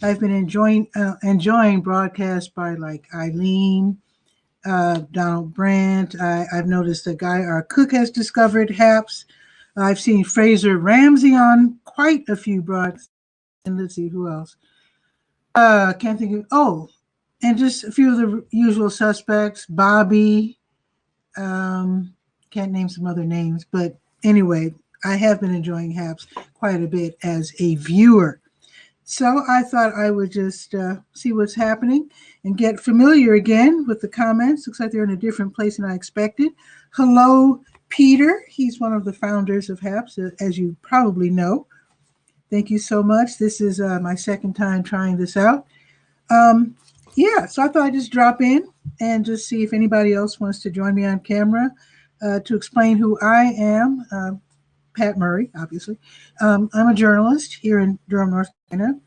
I've been enjoying broadcasts by like Eileen, Donald Brandt. I've noticed the guy, our cook, has discovered Haps. I've seen Fraser Ramsey on quite a few broadcasts. And let's see who else. Can't think of. Oh, and just a few of the usual suspects. Bobby. Um, can't name some other names, but anyway, I have been enjoying Haps quite a bit as a viewer. So I thought I would just see what's happening and get familiar again with the comments. Looks like they're in a different place than I expected. Hello, Peter. He's one of the founders of HAPS, as you probably know. Thank you so much. This is my second time trying this out. Um, yeah, so I thought I'd just drop in and just see if anybody else wants to join me on camera to explain who I am. Pat Murray, obviously. I'm a journalist here in Durham, North Carolina.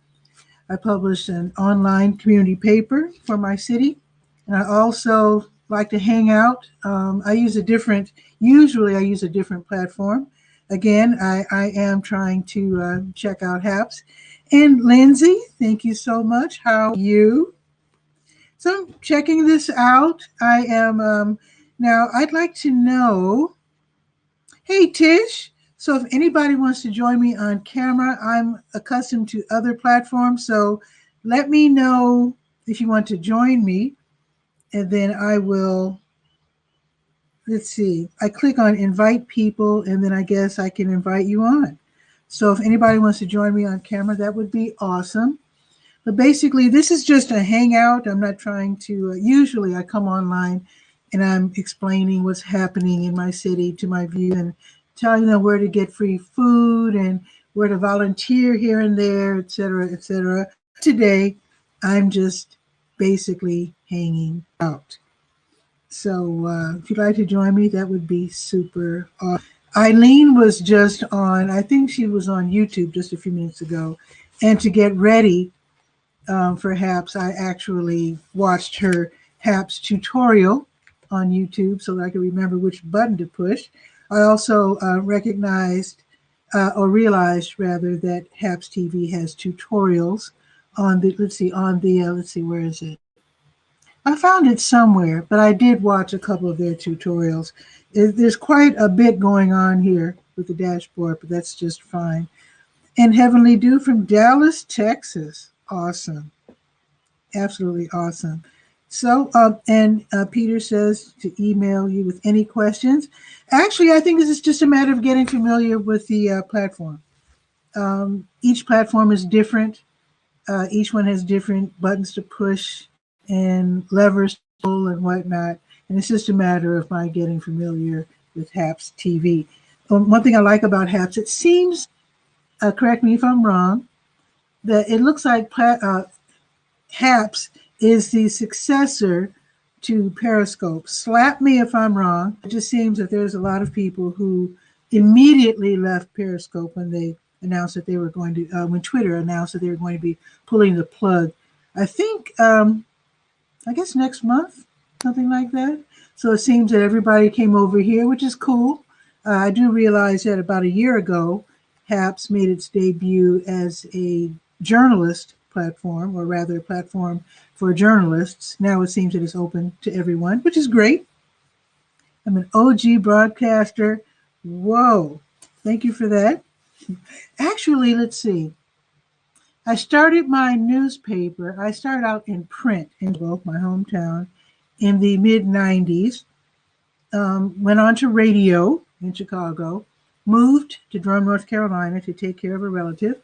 I publish an online community paper for my city, and I also like to hang out. Usually I use a different platform. Again, I am trying to check out HAPS. And Lindsay, thank you so much. How are you? So I'm checking this out. I am, now I'd like to know, hey, Tish. So if anybody wants to join me on camera, I'm accustomed to other platforms. So let me know if you want to join me. And then I will, let's see, I click on invite people, and then I guess I can invite you on. So if anybody wants to join me on camera, that would be awesome. But basically, this is just a hangout. I'm not trying to, usually I come online and I'm explaining what's happening in my city to my view and telling them where to get free food and where to volunteer here and there, et cetera, et cetera. Today, I'm just basically hanging out. So if you'd like to join me, that would be super awesome. Eileen was just on, I think she was on YouTube just a few minutes ago. And to get ready for HAPS, I actually watched her HAPS tutorial on YouTube so that I could remember which button to push. I also realized rather, that HAPS TV has tutorials on the, let's see, where is it? I found it somewhere, but I did watch a couple of their tutorials. There's quite a bit going on here with the dashboard, but that's just fine. And Heavenly Dew from Dallas, Texas. Awesome. Absolutely awesome. So, Peter says to email you with any questions. Actually, I think this is just a matter of getting familiar with the platform. Each platform is different. Each one has different buttons to push and levers to pull and whatnot. And it's just a matter of my getting familiar with HAPS TV. One thing I like about HAPS, it seems, correct me if I'm wrong, that it looks like HAPS is the successor to Periscope. Slap me if I'm wrong. It just seems that there's a lot of people who immediately left Periscope when they announced that they were going to, when Twitter announced that they were going to be pulling the plug. I think, I guess next month, something like that. So it seems that everybody came over here, which is cool. I do realize that about a year ago, HAPS made its debut as a journalist platform, or rather a platform for journalists. Now it seems that it's open to everyone, which is great. I'm an OG broadcaster. Whoa, thank you for that. Actually, let's see. I started my newspaper. I started out in print in my hometown in the mid 90s. Went on to radio in Chicago, moved to Durham, North Carolina to take care of a relative.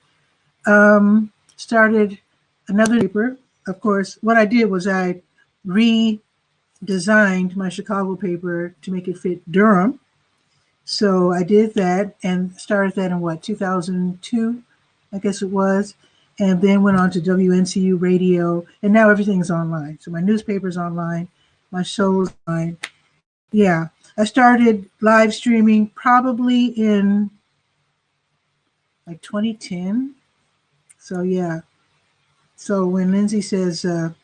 Started another paper. Of course, what I did was I redesigned my Chicago paper to make it fit Durham. So I did that and started that in 2002, I guess it was. And then went on to WNCU radio. And now everything's online. So my newspaper's online, my show's online. Yeah. I started live streaming probably in like 2010. So yeah. So when Lindsay says OG,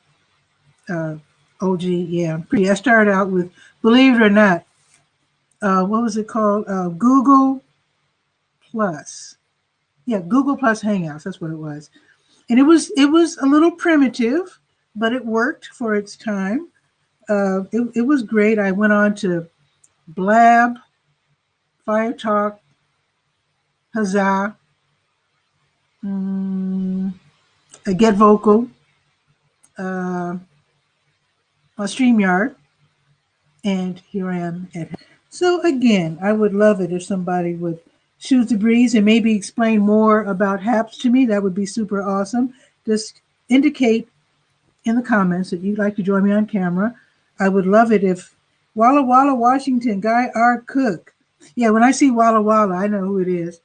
yeah, I started out with, believe it or not, what was it called? Google Plus. Yeah, Google Plus Hangouts. That's what it was. and it was a little primitive, but it worked for its time. It was great. I went on to Blab, Fire Talk, Huzzah, mm, Get Vocal, uh, StreamYard, and here I am at. So again, I would love it if somebody would shoot the breeze and maybe explain more about HAPS to me. That would be super awesome. Just indicate in the comments that you'd like to join me on camera. I would love it if Walla Walla, Washington, Guy R. Cook. Yeah, when I see Walla Walla, I know who it is.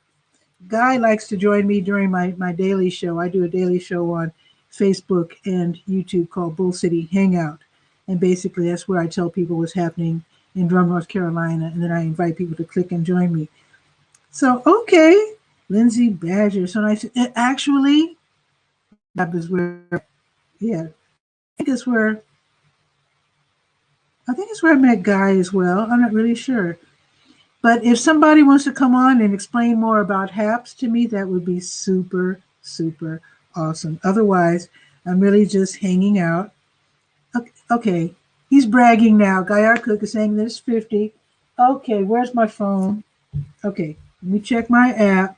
Guy likes to join me during my daily show. I do a daily show on Facebook and YouTube called Bull City Hangout. And basically, that's where I tell people what's happening in Durham, North Carolina. And then I invite people to click and join me. So, okay, Lindsay Badger. So nice. Actually, that was where, yeah, I think it's where I met Guy as well. I'm not really sure. But if somebody wants to come on and explain more about HAPS to me, that would be super, super awesome. Otherwise, I'm really just hanging out. Okay. He's bragging now. Guy R. Cook is saying there's 50. Okay, where's my phone? Okay, let me check my app.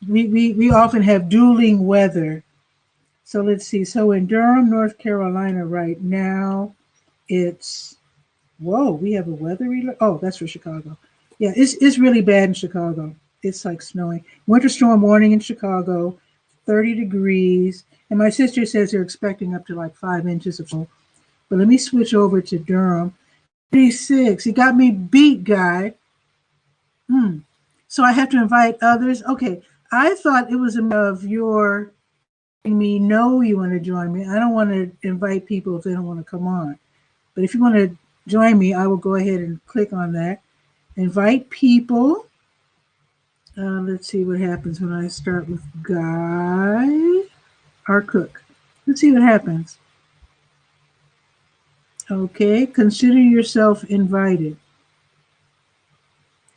We often have dueling weather. So let's see. So in Durham, North Carolina right now, it's, whoa, we have a weather alert. Oh, that's for Chicago. Yeah, it's really bad in Chicago. It's like snowing. Winter storm warning in Chicago, 30 degrees. And my sister says they're expecting up to like 5 inches of snow. But let me switch over to Durham. 36. He got me beat, Guy. So I have to invite others. Okay, I thought it was of your letting me know you want to join me. I don't want to invite people if they don't want to come on. But if you want to join me, I will go ahead and click on that. Invite people. Let's see what happens when I start with Guy R. Cook. Let's see what happens. Okay, consider yourself invited.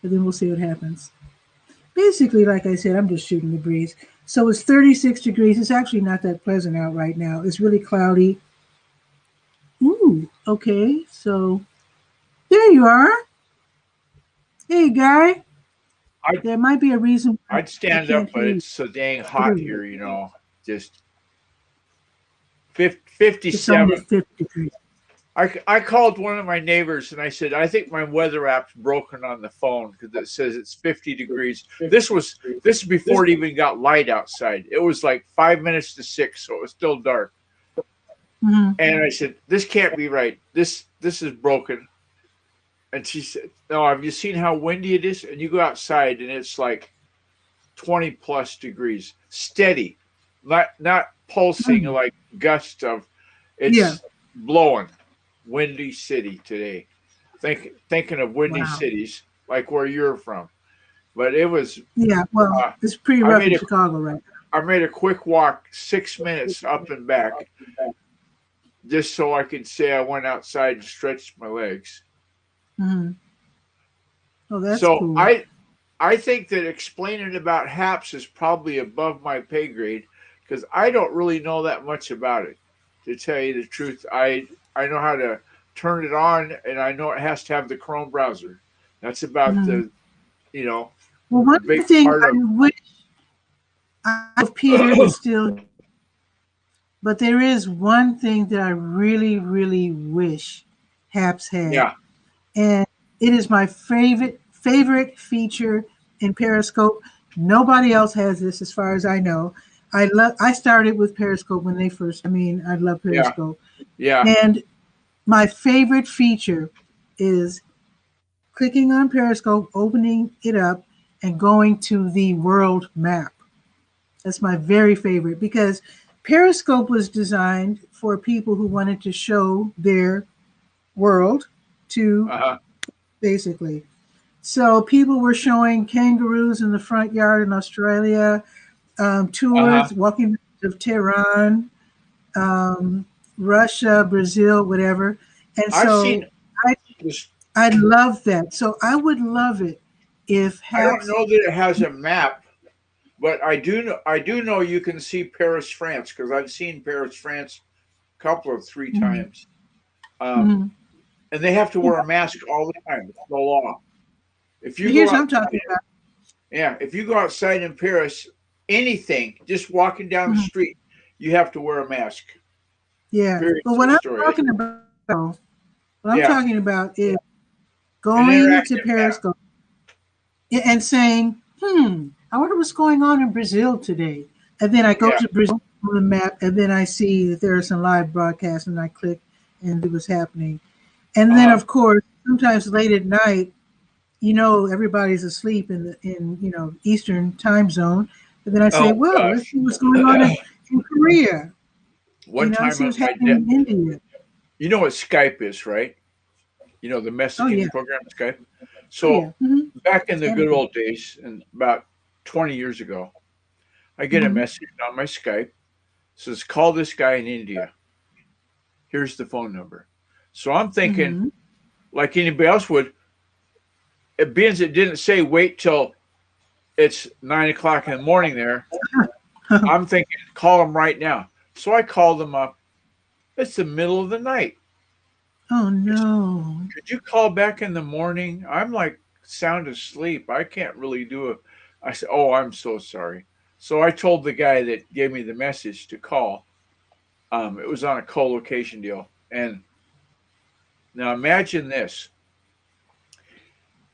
And then we'll see what happens. Basically, like I said, I'm just shooting the breeze. So it's 36 degrees. It's actually not that pleasant out right now. It's really cloudy. Ooh, okay. So there you are. Hey, Guy. There might be a reason. I'd stand up, but it's so dang hot here, you know. Just 57. 50 degrees. I called one of my neighbors and I said, I think my weather app's broken on the phone because it says it's 50 degrees. This is before it even got light outside. It was like 5 minutes to 6, so it was still dark. Mm-hmm. And I said, this can't be right. This is broken. And she said, no, have you seen how windy it is? And you go outside and it's like 20 plus degrees, steady, not pulsing like gusts of. It's blowing. Windy city today. Thinking of windy cities like where you're from, but it was. Yeah, well, it's pretty rough in Chicago right now. I made a quick walk, 6 minutes up and back, just so I could say I went outside and stretched my legs. Mm-hmm. Oh, that's so cool. I think that explaining about HAPS is probably above my pay grade because I don't really know that much about it. To tell you the truth, I know how to turn it on, and I know it has to have the Chrome browser. That's about the, Well, one thing I wish Peter is still, but there is one thing that I really, really wish HAPS had. Yeah. And it is my favorite feature in Periscope. Nobody else has this as far as I know. I started with Periscope when they first, I love Periscope. Yeah. And my favorite feature is clicking on Periscope, opening it up, and going to the world map. That's my very favorite because Periscope was designed for people who wanted to show their world to basically. So people were showing kangaroos in the front yard in Australia, tours, walking of Tehran, Russia, Brazil, whatever. And so I love that. So I would love it if I don't know that it has a map, But I do know you can see Paris, France, because I've seen Paris, France, a couple of three Mhm. times. Um, Mhm. and they have to wear a mask all the time. It's the law. If you But go here's what out, I'm talking about. yeah, if you go outside in Paris, anything, just walking down the Mhm. street, you have to wear a mask. Yeah, Period. but End what of I'm story. talking about, what I'm Yeah, talking about is an going to interactive Paris map. and saying, I wonder what's going on in Brazil today. And then I go Yeah. to Brazil on the map, and then I see that there are some live broadcasts, and I click and see what's happening. And then, Uh-huh. of course, sometimes late at night, everybody's asleep in Eastern time zone. And then I say, Oh well, let's gosh. see what's going on in Korea. One Let's time see on what's my happening in India. you know what Skype is, right? You know the Oh yeah, messaging program Skype. oh yeah. So back in the good Standard. old days, and about 20 years ago, I get a Mm-hmm. message on my Skype says call this guy in India. Here's the phone number. So I'm thinking, Mm-hmm. like anybody else would, it being it didn't say wait till it's 9 o'clock in the morning there. I'm thinking call him right now. So I called him up. It's the middle of the night. Oh It's, no. could you call back in the morning? I'm like sound asleep. I can't really do it. I said, oh, I'm so sorry. So I told the guy that gave me the message to call. It was on a co-location deal. And now imagine this: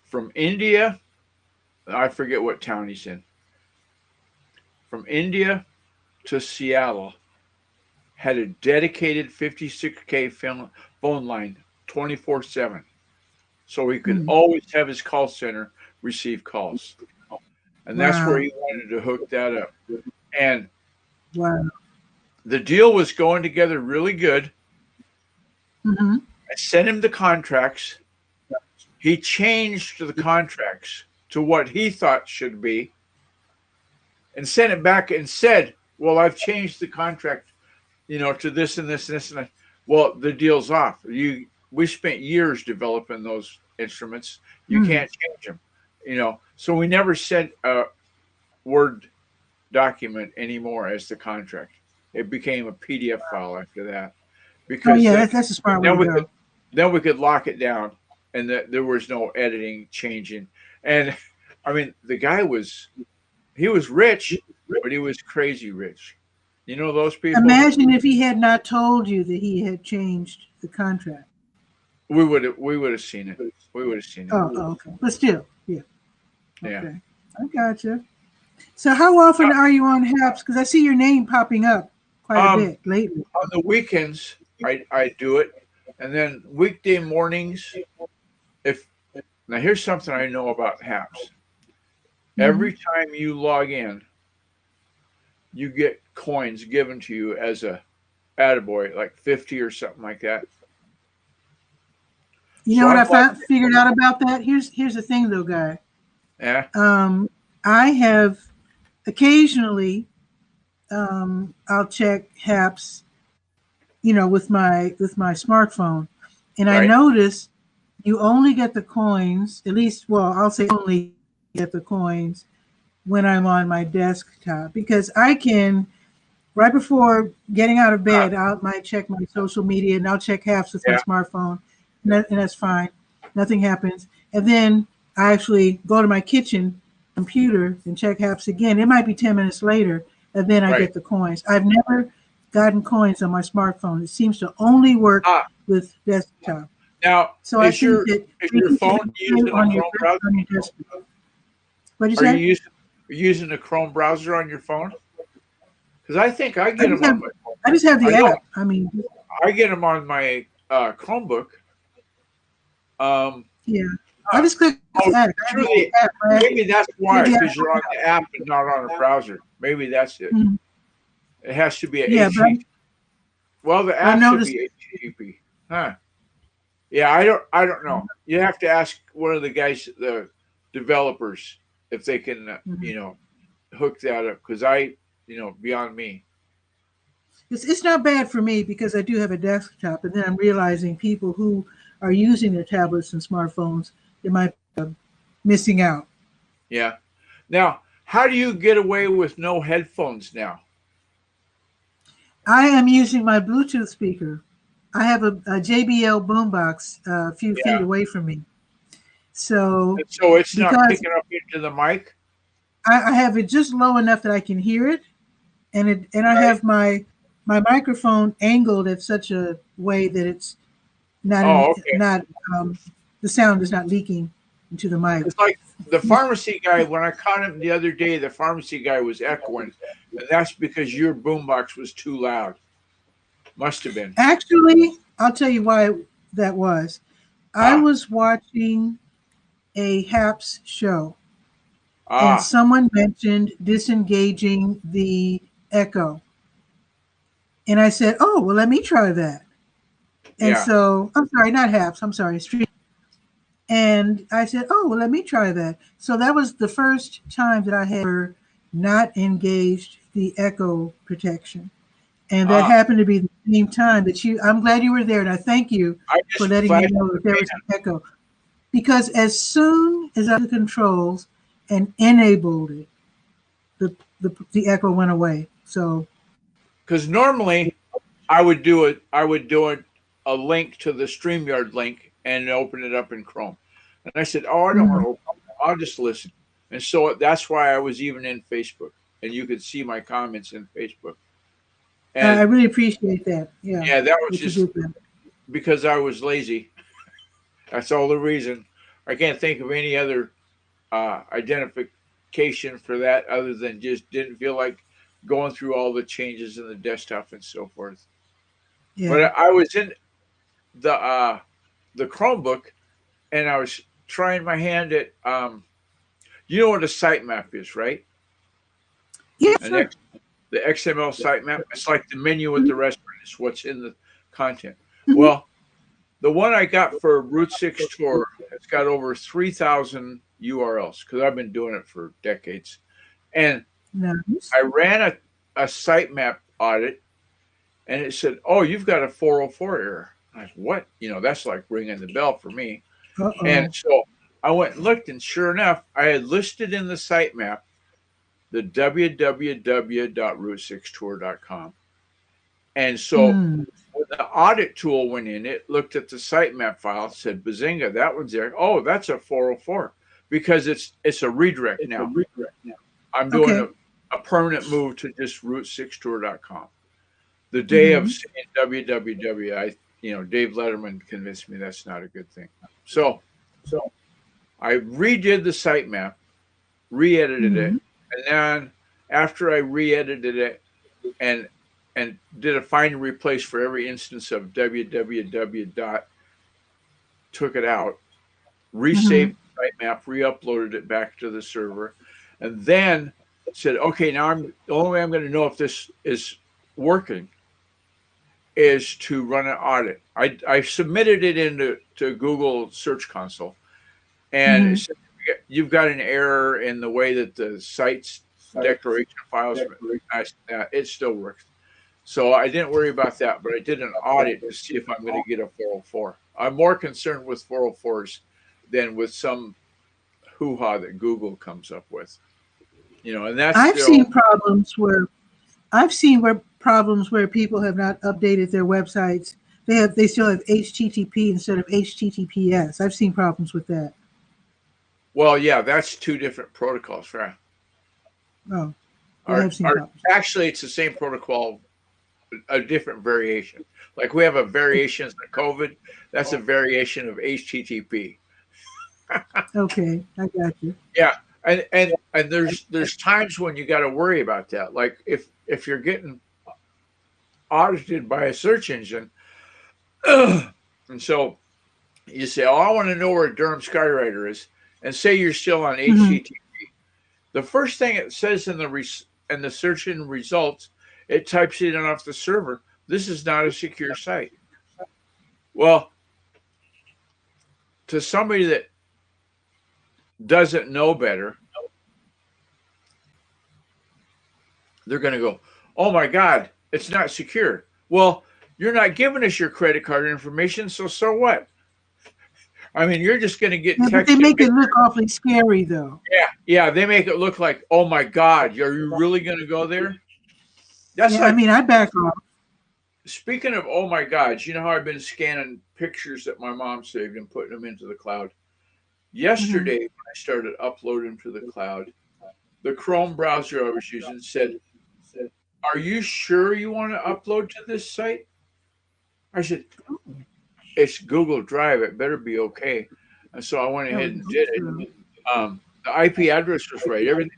from India, I forget what town he's in. From India to Seattle, had a dedicated 56K phone line 24/7. So he could Hmm. always have his call center receive calls. And that's where Wow. he wanted to hook that up. And Wow. the deal was going together really good. Mm-hmm. I sent him the contracts. He changed the contracts to what he thought should be and sent it back and said, well, I've changed the contract, to this and this and this and that. Well, the deal's off. We spent years developing those instruments. You Mm. can't change them, So we never sent a Word document anymore as the contract. It became a PDF file after that Oh because yeah, then, that's a smart way to then we could go. then we could lock it down and there was no editing, changing. And I mean, the guy he was rich, but he was crazy rich. You know those people? Imagine if he had not told you that he had changed the contract. We would have seen it. We would have seen it. Oh, okay. But still, yeah. Yeah. Okay. I gotcha. So how often are you on HAPS? Because I see your name popping up quite a Um, bit lately. on the weekends, I do it, and then weekday mornings. If Now here's something I know about HAPS. Mm-hmm. Every time you log in, you get coins given to you as a attaboy, like 50 or something like that. You know So what I I'm like, figured out about that? Here's the thing though, guy. yeah, Um, I have occasionally I'll check HAPS, with my smartphone, and I right, notice you only get the coins. At least, well, I'll say only get the coins when I'm on my desktop because I can right before getting out of ah, bed, I might check my social media and I'll check HAPS with my yeah, smartphone, and that's fine. Nothing happens, and then I actually go to my kitchen computer and check HAPS again. It might be 10 minutes later, and then I right. get the coins. I've never gotten coins on my smartphone. It seems to only work Ah, with desktop. now So I think that is your maybe phone it using a on your Chrome browser? desktop. What did you Are you say? using a Chrome browser on your phone? Because I think I I get just them have on my phone. I just have I the know app. I mean, I get them on my Chromebook. Um, yeah. I ah, just click this oh, app. I have the truly, app. Right? maybe that's Yeah, why, the because app. you're on the app and not on a browser. Maybe that's it. Mhm. It has to be a Yeah, HTTP. Well, the I app should noticed. be HTTP. Huh. Yeah, I don't know. You have to ask one of the guys, the developers, if they can, Mhm. hook that up. Because beyond me. It's not bad for me because I do have a desktop, and then I'm realizing people who are using their tablets and smartphones, they might be missing out. Yeah. Now, How do you get away with no headphones now? I am using my Bluetooth speaker. I have a JBL boombox a few feet Yeah. away from me. So And so it's not because picking up into the mic, I have it just low enough that I can hear it, and I right? have my microphone angled at such a way that it's not Oh, any okay. not the sound is not leaking into the mic. It's like the pharmacy guy, when I caught him the other day, the pharmacy guy was echoing, and that's because your boombox was too loud. Must have been. Actually, I'll tell you why that was. I Ah, was watching a HAPS show, and ah, someone mentioned disengaging the echo. And I said, "Oh, well, let me try that." And yeah. so, I'm sorry, not HAPS, I'm sorry, Street. And I said, "Oh, well, let me try that." So that was the first time that I had ever not engaged the echo protection. And that Ah, happened to be the same time that I'm glad you were there. And I thank you I for just letting me flashed know that there my was an echo. Because as soon as I took the controls and enabled it, the echo went away. So, because normally I would do it. I would do it a link to the StreamYard link and open it up in Chrome. And I said, "Oh, I don't want mhm. to open it. I'll just listen." And so that's why I was even in Facebook, and you could see my comments in Facebook. I And really appreciate that. Yeah, yeah, that was that you just did that. because I was lazy. That's all the reason. I can't think of any other identification for that other than just didn't feel like going through all the changes in the desktop and so forth. Yeah. But I was in the Chromebook and I was trying my hand at you know what a sitemap is, right? Yeah, An sure. X, the XML sitemap. It's like the menu with the Mhm. restaurant. It's what's in the content. Mhm. Well, the one I got for Route 6 Tour has got over 3,000 URLs because I've been doing it for decades. And Nice. I ran a sitemap audit and it said, "Oh, you've got a 404 error." I said, "What?" You know, that's like ringing the bell for me. And Uh-oh. so I went and looked, and sure enough, I had listed in the sitemap the www.route6tour.com. And so Hmm. when the audit tool went in, it looked at the sitemap file, said, "Bazinga, that one's there." Oh, that's a 404 because it's a redirect now. I'm doing Okay. a permanent move to just route6tour.com. The day of Hmm. saying www, Dave Letterman convinced me that's not a good thing. So I redid the sitemap, re-edited Hmm. it, and then after I re-edited it and did a find and replace for every instance of www dot, took it out, Hmm. resaved the sitemap, re-uploaded it back to the server, and then said, "Okay, now the only way I'm going to know if this is working is to run an audit." I submitted it into Google Search Console, and it Hmm. said, "You've got an error in the way that the site's declaration files." It still works. So I didn't worry about that, but I did an audit to see if I'm going to get a 404. I'm more concerned with 404s than with some hoo-ha that Google comes up with. And that's I've still, seen problems where I've seen where problems where people have not updated their websites. They still have HTTP instead of HTTPS. I've seen problems with that. well, yeah, that's two different protocols, right? Oh, yeah, Or, I've seen or problems. actually, it's the same protocol, a different variation. Like we have a variation of COVID, that's a variation of HTTP. Okay, I got you. Yeah, and there's times when you got to worry about that. Like if you're getting audited by a search engine, and so you say, "Oh, I want to know where Durham Skywriter is," and say you're still on Hmm. HTTP. The first thing it says in the search engine results, it types it in off the server. This is not a secure site. Well, to somebody that doesn't know better, they're going to go, "Oh my God, it's not secure." Well, you're not giving us your credit card information, so what? I mean, you're just going to get Yeah, but text. they make it look awfully scary, though. Yeah, they make it look like, oh my God, are you really going to go there? That's Yeah, I like, mean, I back off. speaking of, oh my God, you know how I've been scanning pictures that my mom saved and putting them into the cloud? Hmm. Yesterday, when I started uploading to the cloud, the Chrome browser I was using said, are you sure you want to upload to this site? I said, it's Google Drive. It better be okay. And so I went I ahead would and hope did it. so. The IP address was right. Everything,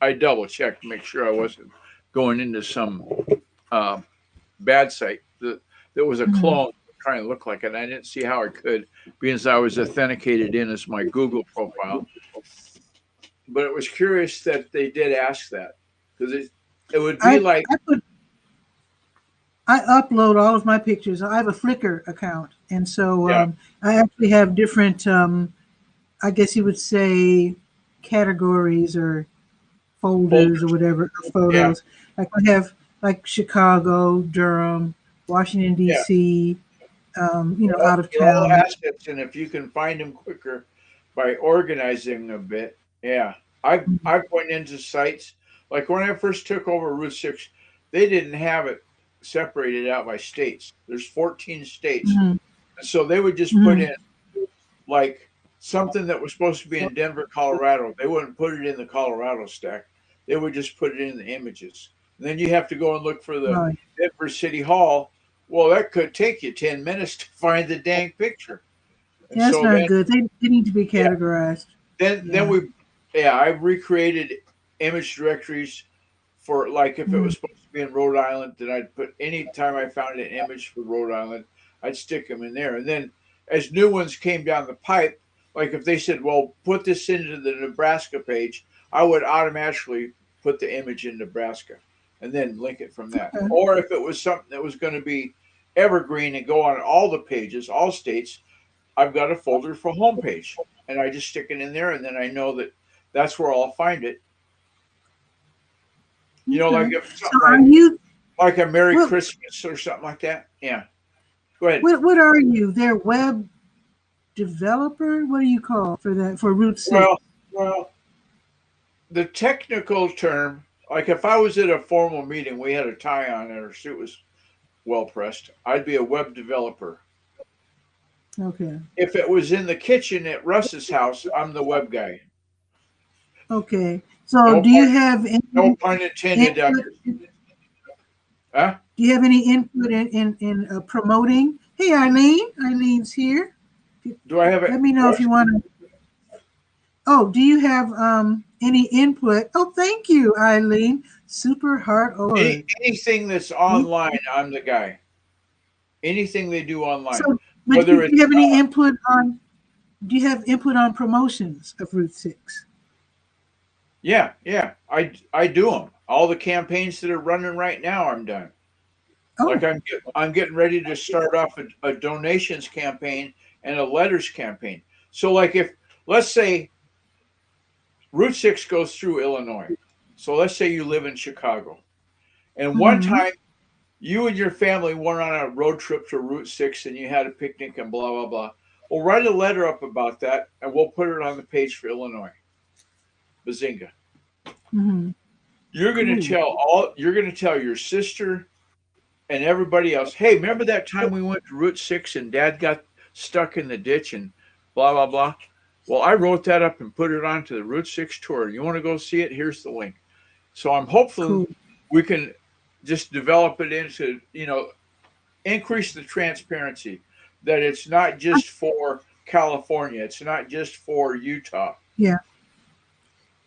I double checked to make sure I wasn't going into some uh, bad site that was a Mhm. clone trying to look like it. I didn't see how I could, because I was authenticated in as my Google profile. But it was curious that they did ask that, because it would be I like, I put I upload all of my pictures. I have a Flickr account, and so yeah, I actually have different, I guess you would say, categories or folders or folders. whatever of Yeah, photos. Like I have like Chicago, Durham, Washington yeah. D.C., out of They're all town. assets, and if you can find them quicker by organizing a bit, yeah. I've went into sites like when I first took over Route 6, they didn't have it separated out by states. There's 14 states, Mhm. and so they would just put Mhm. in like something that was supposed to be in Denver, Colorado. They wouldn't put it in the Colorado stack. They would just put it in the images. And then you have to go and look for the Right. Denver City Hall. Well, that could take you 10 minutes to find the dang picture. And Yeah, that's so not then, good. They need to be yeah, categorized. then Yeah. we, yeah, I recreated image directories for like if it Mhm. was supposed to be in Rhode Island, then I'd put any time I found an image for Rhode Island, I'd stick them in there. And then as new ones came down the pipe, like if they said, well, put this into the Nebraska page, I would automatically put the image in Nebraska and then link it from that. Okay. Or if it was something that was going to be evergreen and go on all the pages, all states, I've got a folder for homepage and I just stick it in there and then I know that that's where I'll find it. You know, like Okay. if So something are you like a Merry what Christmas or something like that. Yeah. Go ahead. what are you? Their web developer? What do you call for that for Route 6? Well, the technical term, like if I was at a formal meeting, we had a tie on and our suit was well pressed, I'd be a web developer. Okay. If it was in the kitchen at Russ's house, I'm the web guy. Okay. So No do you pun, have no any pun intended. input? Huh? Do you have any input in promoting? Hey, Eileen. Eileen's here. Do I have it? Let me know if What? you want to. Oh, do you have any input? Oh, thank you, Eileen. Super Heart Org. Anything that's online, I'm the guy. Anything they do online, So, but whether do it's you have any input on? Do you have input on promotions of Route 6? yeah, yeah, I do them. All the campaigns that are running right now, I'm done. Like Oh. I'm getting ready to start off a donations campaign and a letters campaign. So like if let's say Route 6 goes through Illinois. So let's say you live in Chicago. And one Hmm. time you and your family went on a road trip to Route 6 and you had a picnic and blah blah blah. We'll write a letter up about that and we'll put it on the page for Illinois. Bazinga. Hmm. Cool. You're gonna tell your sister and everybody else, hey, remember that time we went to Route 6 and Dad got stuck in the ditch and blah, blah, blah? Well, I wrote that up and put it onto the Route 6 tour. You want to go see it? Here's the link. So I'm hopeful Cool. we can just develop it into, increase the transparency that it's not just for California, it's not just for Utah. Yeah.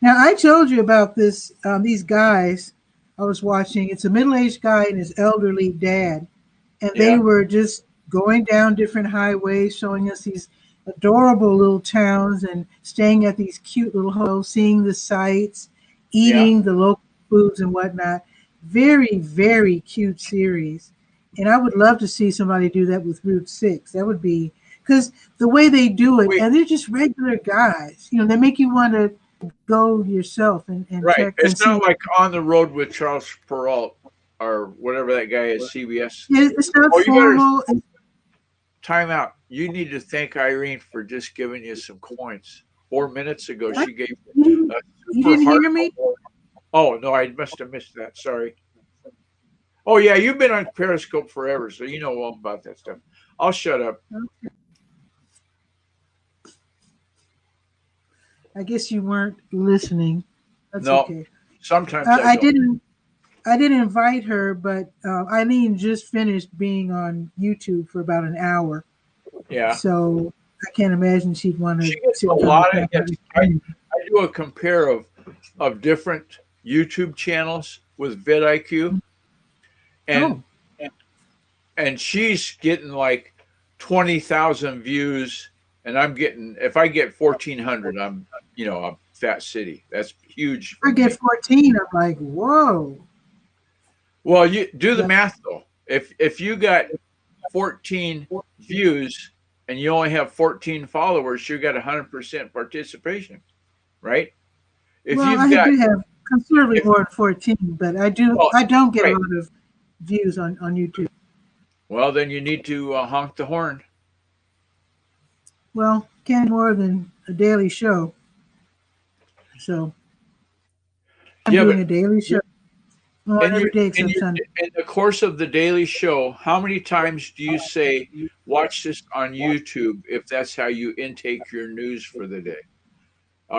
Now I told you about this. These guys I was watching. It's a middle-aged guy and his elderly dad, and they Yeah, were just going down different highways, showing us these adorable little towns and staying at these cute little hotels, seeing the sights, yeah. eating the local foods and whatnot. Very, very cute series. And I would love to see somebody do that with Route 6. That would be because the way they do it, We and they're just regular guys, they make you want to go yourself and right. check and It's see. not like On the Road with Charles Perrault or whatever that guy is, CBS. It's not Oh, you better formal. time out. You need to thank Irene for just giving you some coins. 4 minutes ago, What? she gave You a you super didn't heart. hear me? Oh no, I must have missed that. Sorry. Oh yeah, you've been on Periscope forever, so you know all about that stuff. I'll shut up. I guess you weren't listening. That's No, okay. sometimes I I don't. didn't. I didn't invite her, but Eileen just finished being on YouTube for about an hour, Yeah, so I can't imagine she'd want to she gets sit a in front of lot the of camera. hits. I do a compare of different YouTube channels with vidIQ, and Oh, and she's getting like 20,000 views, and I'm getting if I get 1,400, I'm a fat city. That's huge I for get me. 14. I'm like, whoa. Well, you do the That, math though. If you got 14 views and you only have 14 followers, you got 100% participation, right? If well, you've I got do have considerably if more than 14, but I do. well, I don't get a right. lot of views on YouTube. Well, then you need to honk the horn. Well, can't more than a daily show. So I'm Yeah, doing but a daily show on in your every day in except your Sunday. in the course of the daily show, how many times do you say watch this on YouTube if that's how you intake your news for the day?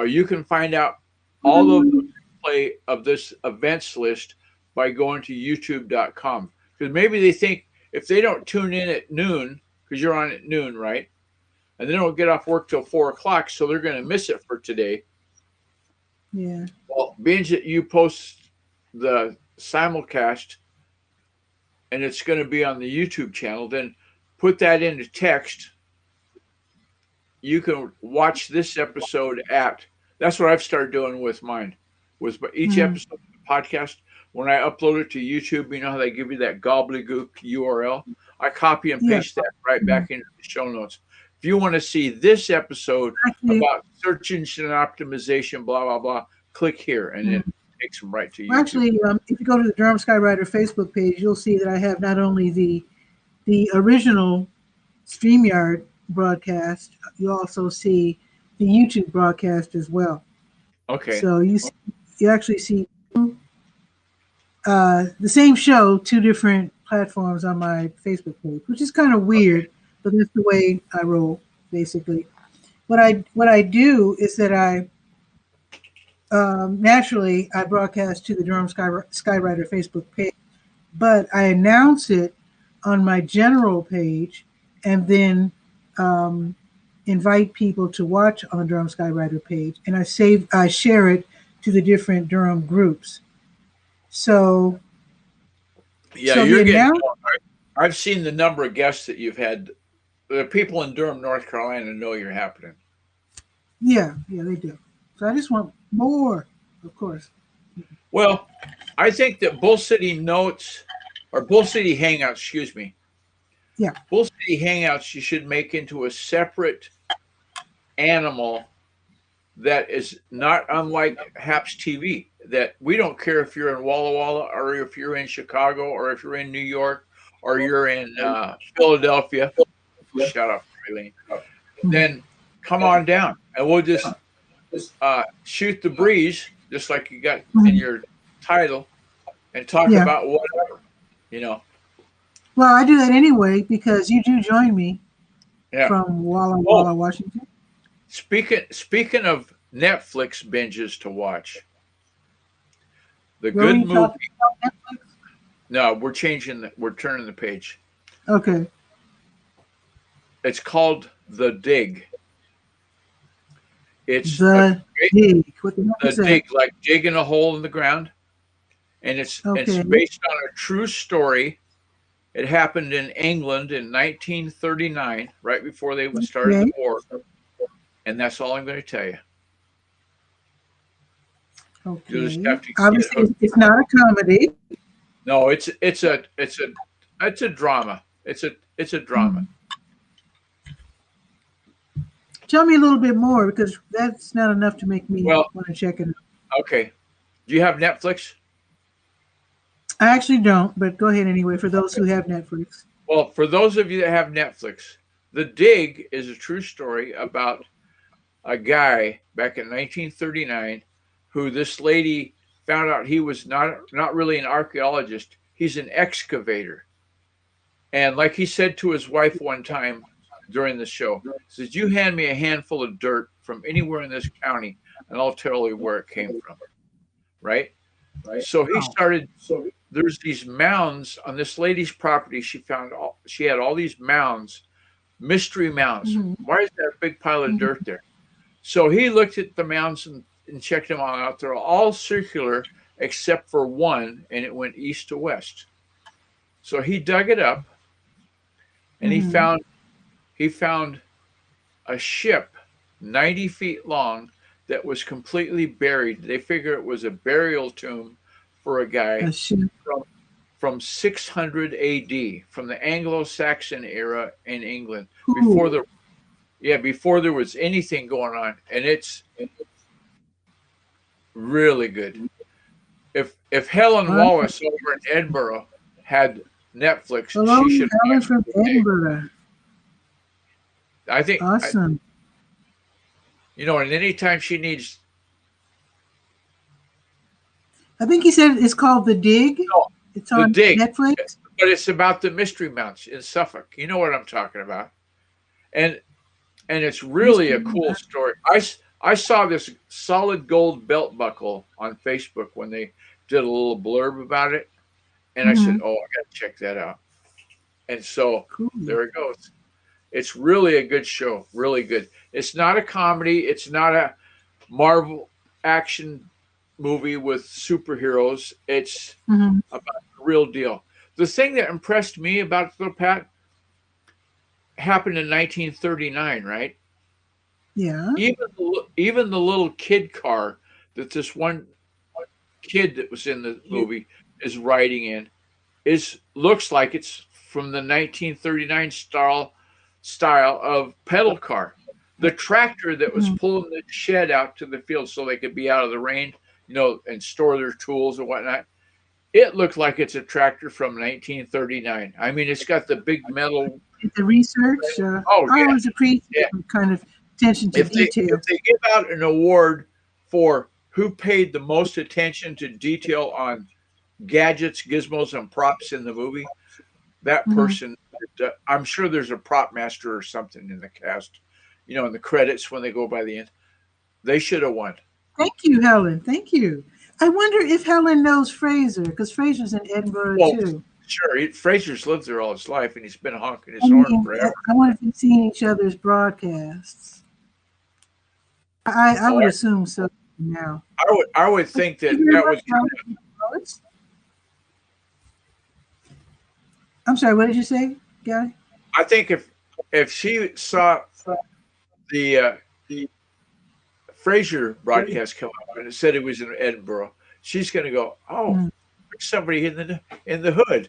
You can find out all of the play of this events list by going to youtube.com. Because maybe they think if they don't tune in at noon, because you're on at noon, right? And they don't get off work till 4 o'clock, so they're going to miss it for today. Yeah. Well, being that you post the simulcast and it's going to be on the YouTube channel, then put that into text. You can watch this episode at. That's what I've started doing with mine. With each Mm, episode of the podcast, when I upload it to YouTube, you know how they give you that gobbledygook URL. I copy and yeah. paste that right Mm. back into the show notes. If you want to see this episode Actually, about search engine optimization, blah blah blah, click here, and it mm. takes them right to Well, YouTube. actually, if you go to the Durham Skywriter Facebook page, you'll see that I have not only the original StreamYard broadcast, you also see the YouTube broadcast as well. Okay. So you actually see the same show, two different platforms on my Facebook page, which is kind of Okay. weird, but that's the way I roll, basically. What I do is that I naturally I broadcast to the Durham Skywriter Facebook page, but I announce it on my general page, and then um, invite people to watch on Durham Skywriter page, and I share it to the different Durham groups. So Yeah, so the you're getting. announce I've seen the number of guests that you've had. The people in Durham, North Carolina, know you're happening. yeah, they do. So I just want more, of course. Well, I think that Bull City Notes or Bull City Hangouts, excuse me, Yeah. Bull City Hangouts, you should make into a separate animal that is not unlike Haps TV. That we don't care if you're in Walla Walla or if you're in Chicago or if you're in New York or you're in Philadelphia. Shut up, Eileen. Mhm. Then come on down and we'll just shoot the breeze, just like you got in Mhm. your title, and talk Yeah. about whatever, you know. Well, I do that anyway because you do join me Yeah. from Walla Oh, Walla, Washington. speaking of Netflix binges to watch, the Where were good you movie. talking about Netflix? No, we're turning the page. Okay. It's called The Dig. It's The Dig. What the heck the is that? dig, like digging a hole in the ground, and it's Okay. based on a true story. It happened in England in 1939, right before they started the Okay. war, and that's all I'm going to tell you. You'll just Okay. have to get Obviously, hooked. it's not a comedy. No, it's a drama. It's a drama. Hmm. Tell me a little bit more because that's not enough to make me Well, want to check it out. okay. Do you have Netflix? I actually don't, but go ahead anyway for those who have Netflix. Well, for those of you that have Netflix, The Dig is a true story about a guy back in 1939 who this lady found out he was not really an archaeologist. He's an excavator. And like he said to his wife one time during the show, he says, "You hand me a handful of dirt from anywhere in this county, and I'll tell you where it came from." Right? So he Wow. started. There's these mounds on this lady's property. She had all these mounds, mystery mounds. Mhm. Why is there a big pile of Mhm. dirt there? So he looked at the mounds and checked them all out. They're all circular except for one, and it went east to west. So he dug it up, and Mhm. he found a ship 90 feet long that was completely buried. They figure it was a burial tomb for a A guy ship. from, from 600 AD, from the Anglo-Saxon era in England, before Cool. the before there was anything going on, and it's really good. If Helen Wow. Wallace over in Edinburgh had Netflix, Hello, she should have Helen canceled from the Dig. Edinburgh. I think Awesome. and anytime she needs I think he said it's called The Dig. no, It's the on Dig, Netflix. but it's about the mystery mounts in Suffolk. You know what I'm talking about, and it's really a Mystery. cool story. I saw this solid gold belt buckle on Facebook when they did a little blurb about it, and I said, Mm-hmm. "Oh, I got to check that out." And so Cool. there it goes. It's really a good show, really good. It's not a comedy. It's not a Marvel action movie with superheroes. It's Mm-hmm. about the real deal. The thing that impressed me about the Pat happened in 1939, right? Yeah. Even the little kid car that this one kid that was in the movie is riding in is looks like it's from the 1939 style of pedal car. The tractor that was Mhm. pulling the shed out to the field so they could be out of the rain, and store their tools and whatnot. It looked like it's a tractor from 1939. I mean, it's got the big metal. Did the research. Oh I yeah, always appreciate yeah. kind of attention to If detail. they give out an award for who paid the most attention to detail on gadgets, gizmos, and props in the movie, that Mm-hmm. person, I'm sure there's a prop master or something in the cast, in the credits when they go by the end. They should have won. Thank you, Helen. Thank you. I wonder if Helen knows Fraser, because Fraser's in Edinburgh Well, too. sure. Fraser's lived there all his life, and he's been honking I his horn mean, forever. I wonder if you've seen each other's broadcasts. I Oh, would assume so now. I would Thank think that you very that much, would. Helen. I'm sorry, what did you say, Guy? I think if she saw the Fraser broadcast come up and it said it was in Edinburgh, she's going to go, "Oh, Mm, there's somebody in the hood."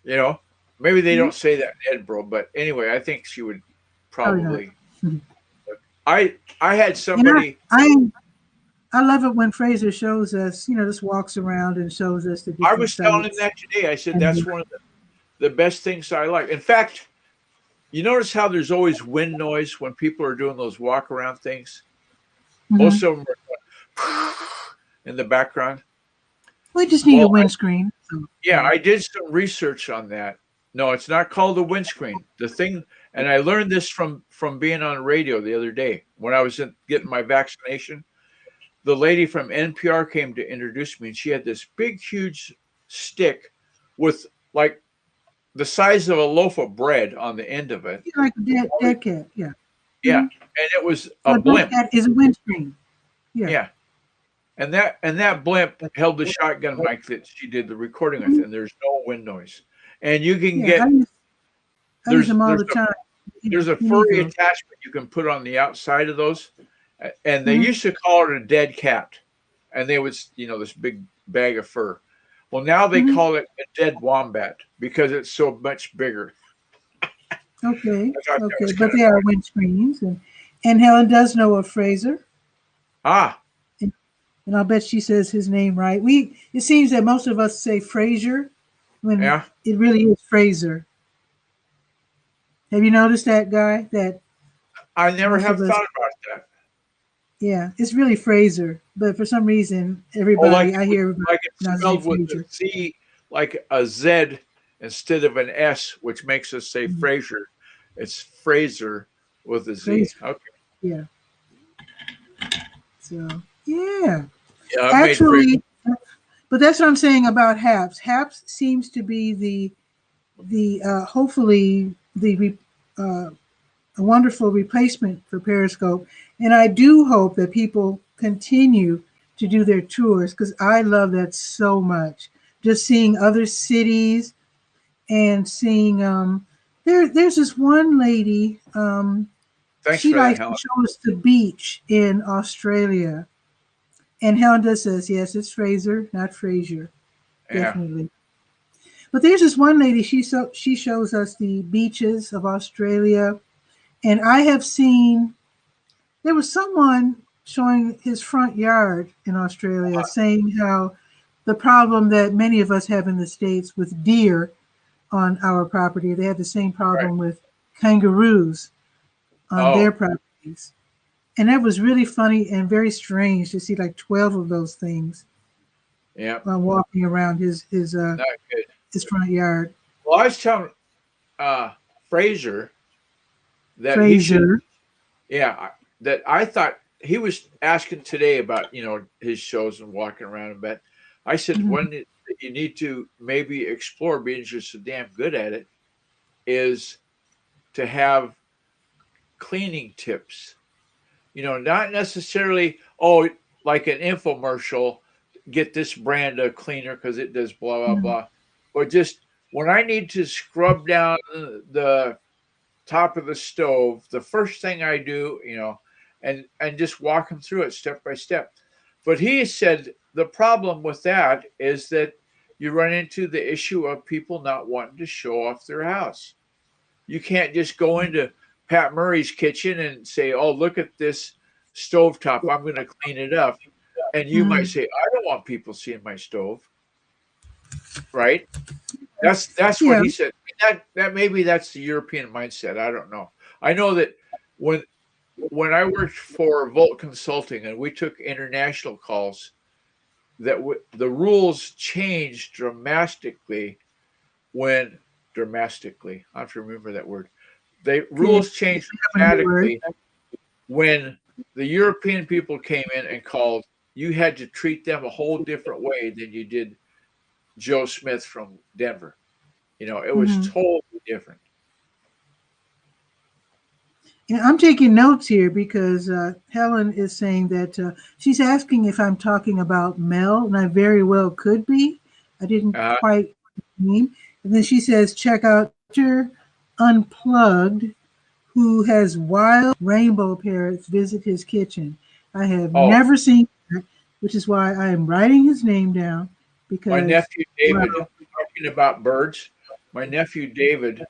You know, maybe they mhm. don't say that in Edinburgh, but anyway, I think she would Probably not. probably. I had And somebody. I love it when Fraser shows us, just walks around and shows us the I different was telling him sites. that today. I said And that's one of the best things I like. In fact, you notice how there's always wind noise when people are doing those walk around things. mhm. Most of them are in the background. We just need a Well, windscreen. So, yeah, I did some research on that. No, it's not called a windscreen. The thing, and I learned this from being on radio the other day when I was getting my vaccination. The lady from NPR came to introduce me, and she had this big, huge stick with like the size of a loaf of bread on the end of it. yeah, like a dead cat. Yeah. Yeah, Hmm. and it was So a a dead blimp. cat is a windscreen. Yeah. Yeah, and that blimp held the shotgun mic that she did the recording with, Mhm. and there's no wind noise. And you can Yeah. get I use there's them all there's the time. there's a You need furry those. attachment you can put on the outside of those, and they Hmm. used to call it a dead cat, and they would this big bag of fur. Well, now they Hmm. call it a dead wombat because it's so much bigger. Okay. I thought that Okay. was But kind of they are funny. windscreens. And Helen does know of Fraser. Ah, And, and I'll bet she says his name right. It seems that most of us say Fraser when yeah. it really is Fraser. Have you noticed that guy? That I never most have of us, thought about that. yeah, it's really Fraser, but for some reason, Oh, I hear everybody like it's pronounce it spelled with a Fraser. Z, like a Z instead of an S, which makes us say Mhm. Fraser. It's Fraser with a Z. Fraser, Okay. yeah. So yeah, Yeah, I made Fraser. actually, but that's what I'm saying about Haps. Haps seems to be the hopefully uh, a wonderful replacement for Periscope. And I do hope that people continue to do their tours because I love that so much. Just seeing other cities and seeing there's this one lady, Thanks she for that, likes to Helen. show us the beach in Australia. And Helen says, yes, it's Fraser, not Fraser, Yeah. definitely. But there's this one lady, she shows us the beaches of Australia. And I have seen there was someone showing his front yard in Australia saying how the problem that many of us have in the States with deer on our property, they have the same Right. problem with kangaroos on their Oh, properties. And that was really funny and very strange to see like 12 of those things yeah. walking around Not good. his front yard. Well, I was telling uh, Fraser that he should, Fraser. yeah, that I thought he was asking today about, his shows and walking around and that. I said, Mhm. one that you need to maybe explore being just so damn good at it is to have cleaning tips. Not necessarily, oh, like an infomercial, get this brand of cleaner because it does blah, blah, Mhm. blah. But just when I need to scrub down the top of the stove, the first thing I do, and just walk them through it step by step. But he said the problem with that is that you run into the issue of people not wanting to show off their house. You can't just go into Pat Murray's kitchen and say, "Oh, look at this stovetop. I'm going to clean it up." And you might Mhm. say, "I don't want people seeing my stove." Right? That's what Yeah. he said. That maybe that's the European mindset. I don't know. I know that when I worked for Volt Consulting and we took international calls, that the rules changed dramatically when dramatically. I have to remember that word. The Okay. rules changed Have a new word. dramatically when the European people came in and called. You had to treat them a whole different way than you did Joe Smith from Denver. It was Mhm. totally different. Yeah, I'm taking notes here because Helen is saying that she's asking if I'm talking about Mel, and I very well could be. I didn't Uh, quite mean. And then she says, check out Mr. Unplugged, who has wild rainbow parrots visit his kitchen. I have oh, never seen that, which is why I am writing his name down my because, nephew David, wow. talking about birds, my nephew David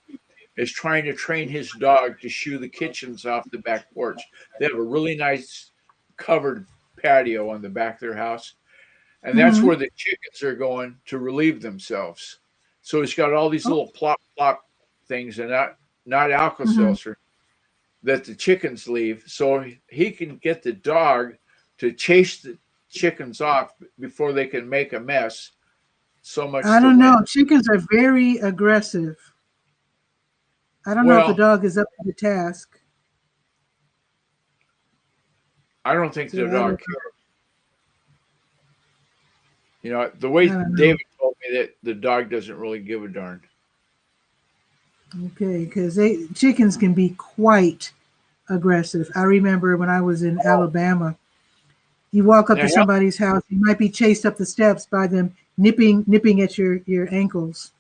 is trying to train his dog to shoo the kitchens off the back porch. They have a really nice covered patio on the back of their house, and that's Hmm. where the chickens are going to relieve themselves. So he's got all these Oh, little plop plop things, and not Alka hmm. Seltzer that the chickens leave, so he can get the dog to chase the chickens off before they can make a mess. So much I to don't win. know. Chickens are very aggressive. I don't know if the Well, dog is up to the task. I don't think So the I dog don't, cares. The way I don't know. David told me that the dog doesn't really give a darn. Okay, because they chickens can be quite aggressive. I remember when I was in Oh, Alabama, you walk up now to hell, somebody's house, you might be chased up the steps by them nipping at your ankles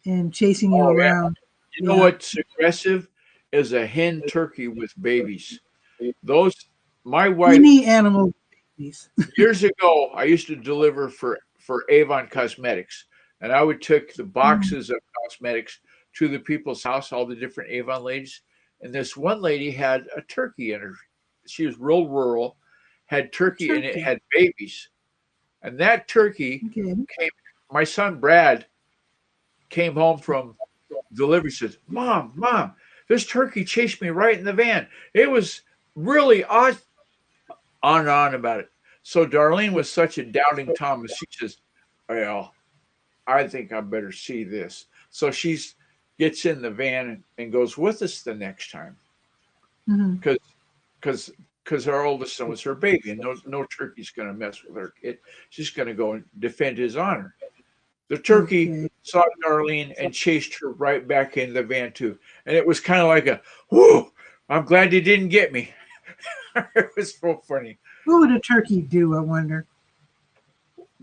and chasing you oh yeah. around. You know Yeah. what's aggressive is a hen turkey with babies. Those, my wife, Any animal babies. years ago, I used to deliver for Avon Cosmetics, and I would take the Mhm. boxes of cosmetics to the people's house, all the different Avon ladies. And this one lady had a turkey in her. She was real rural, had turkey, and it Turkey. had babies. And that turkey Okay. came. My son Brad came home from delivery. Says, "Mom, mom, This turkey chased me right in the van. It was really odd, on and on about it. So Darlene was such a doubting Thomas. She says, well, I think I better see this. So she's gets in the van and goes with us the next time Hmm. because because our oldest son was her baby, and no turkey's going to mess with her kid. She's going to go and defend his honor. The turkey Okay. saw Darlene and chased her right back in the van too, and it was kind of like a whoo. I'm glad he didn't get me. It was so funny. What would a turkey do, I wonder?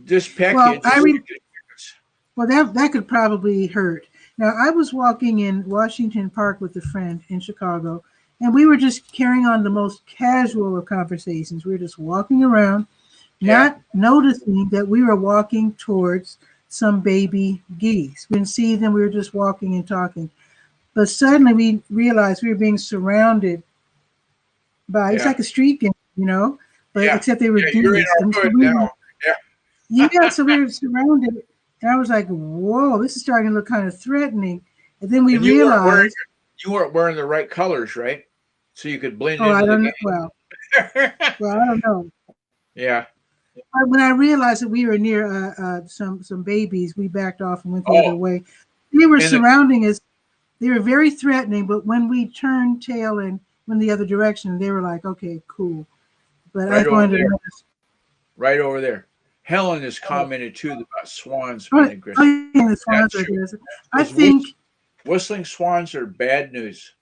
Just peck you, Well, just well, that could probably hurt. Now, I was walking in Washington Park with a friend in Chicago, and we were just carrying on the most casual of conversations. We were just walking around, yeah, not noticing that we were walking towards some baby geese. We didn't see them. We were just walking and talking. But suddenly we realized we were being surrounded by, it's yeah, like a street game, but yeah, except they were yeah. You're in geese. our And so hood we now. were, yeah, so we were surrounded. And I was like, whoa, this is starting to look kind of threatening. And then we And realized, you weren't wearing the right colors, right? So you could blend oh, I into the don't know. game. I don't know. Yeah. When I realized that we were near some babies, we backed off and went the other Oh, way. They were and the surrounding us. They were very threatening, but when we turned tail and went the other direction, they were like, okay, cool. But I right was over going to there, notice. right over there. Helen has Oh, commented too about swans being oh, aggressive. yeah, the swans That's are true. aggressive. I Those think whistling swans are bad news.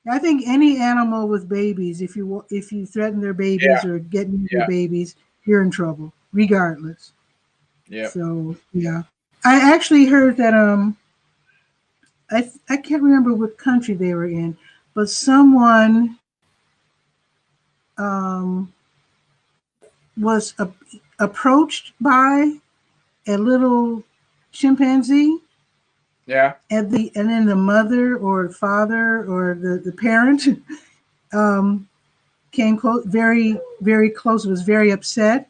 I think any animal with babies, if you threaten their babies Yeah, or get near their yeah, babies, you're in trouble, regardless. yeah. So yeah, I actually heard that I can't remember what country they were in, but someone um was approached by a little chimpanzee, Yeah. and then the mother or father or the parent um came close, very very close, was very upset,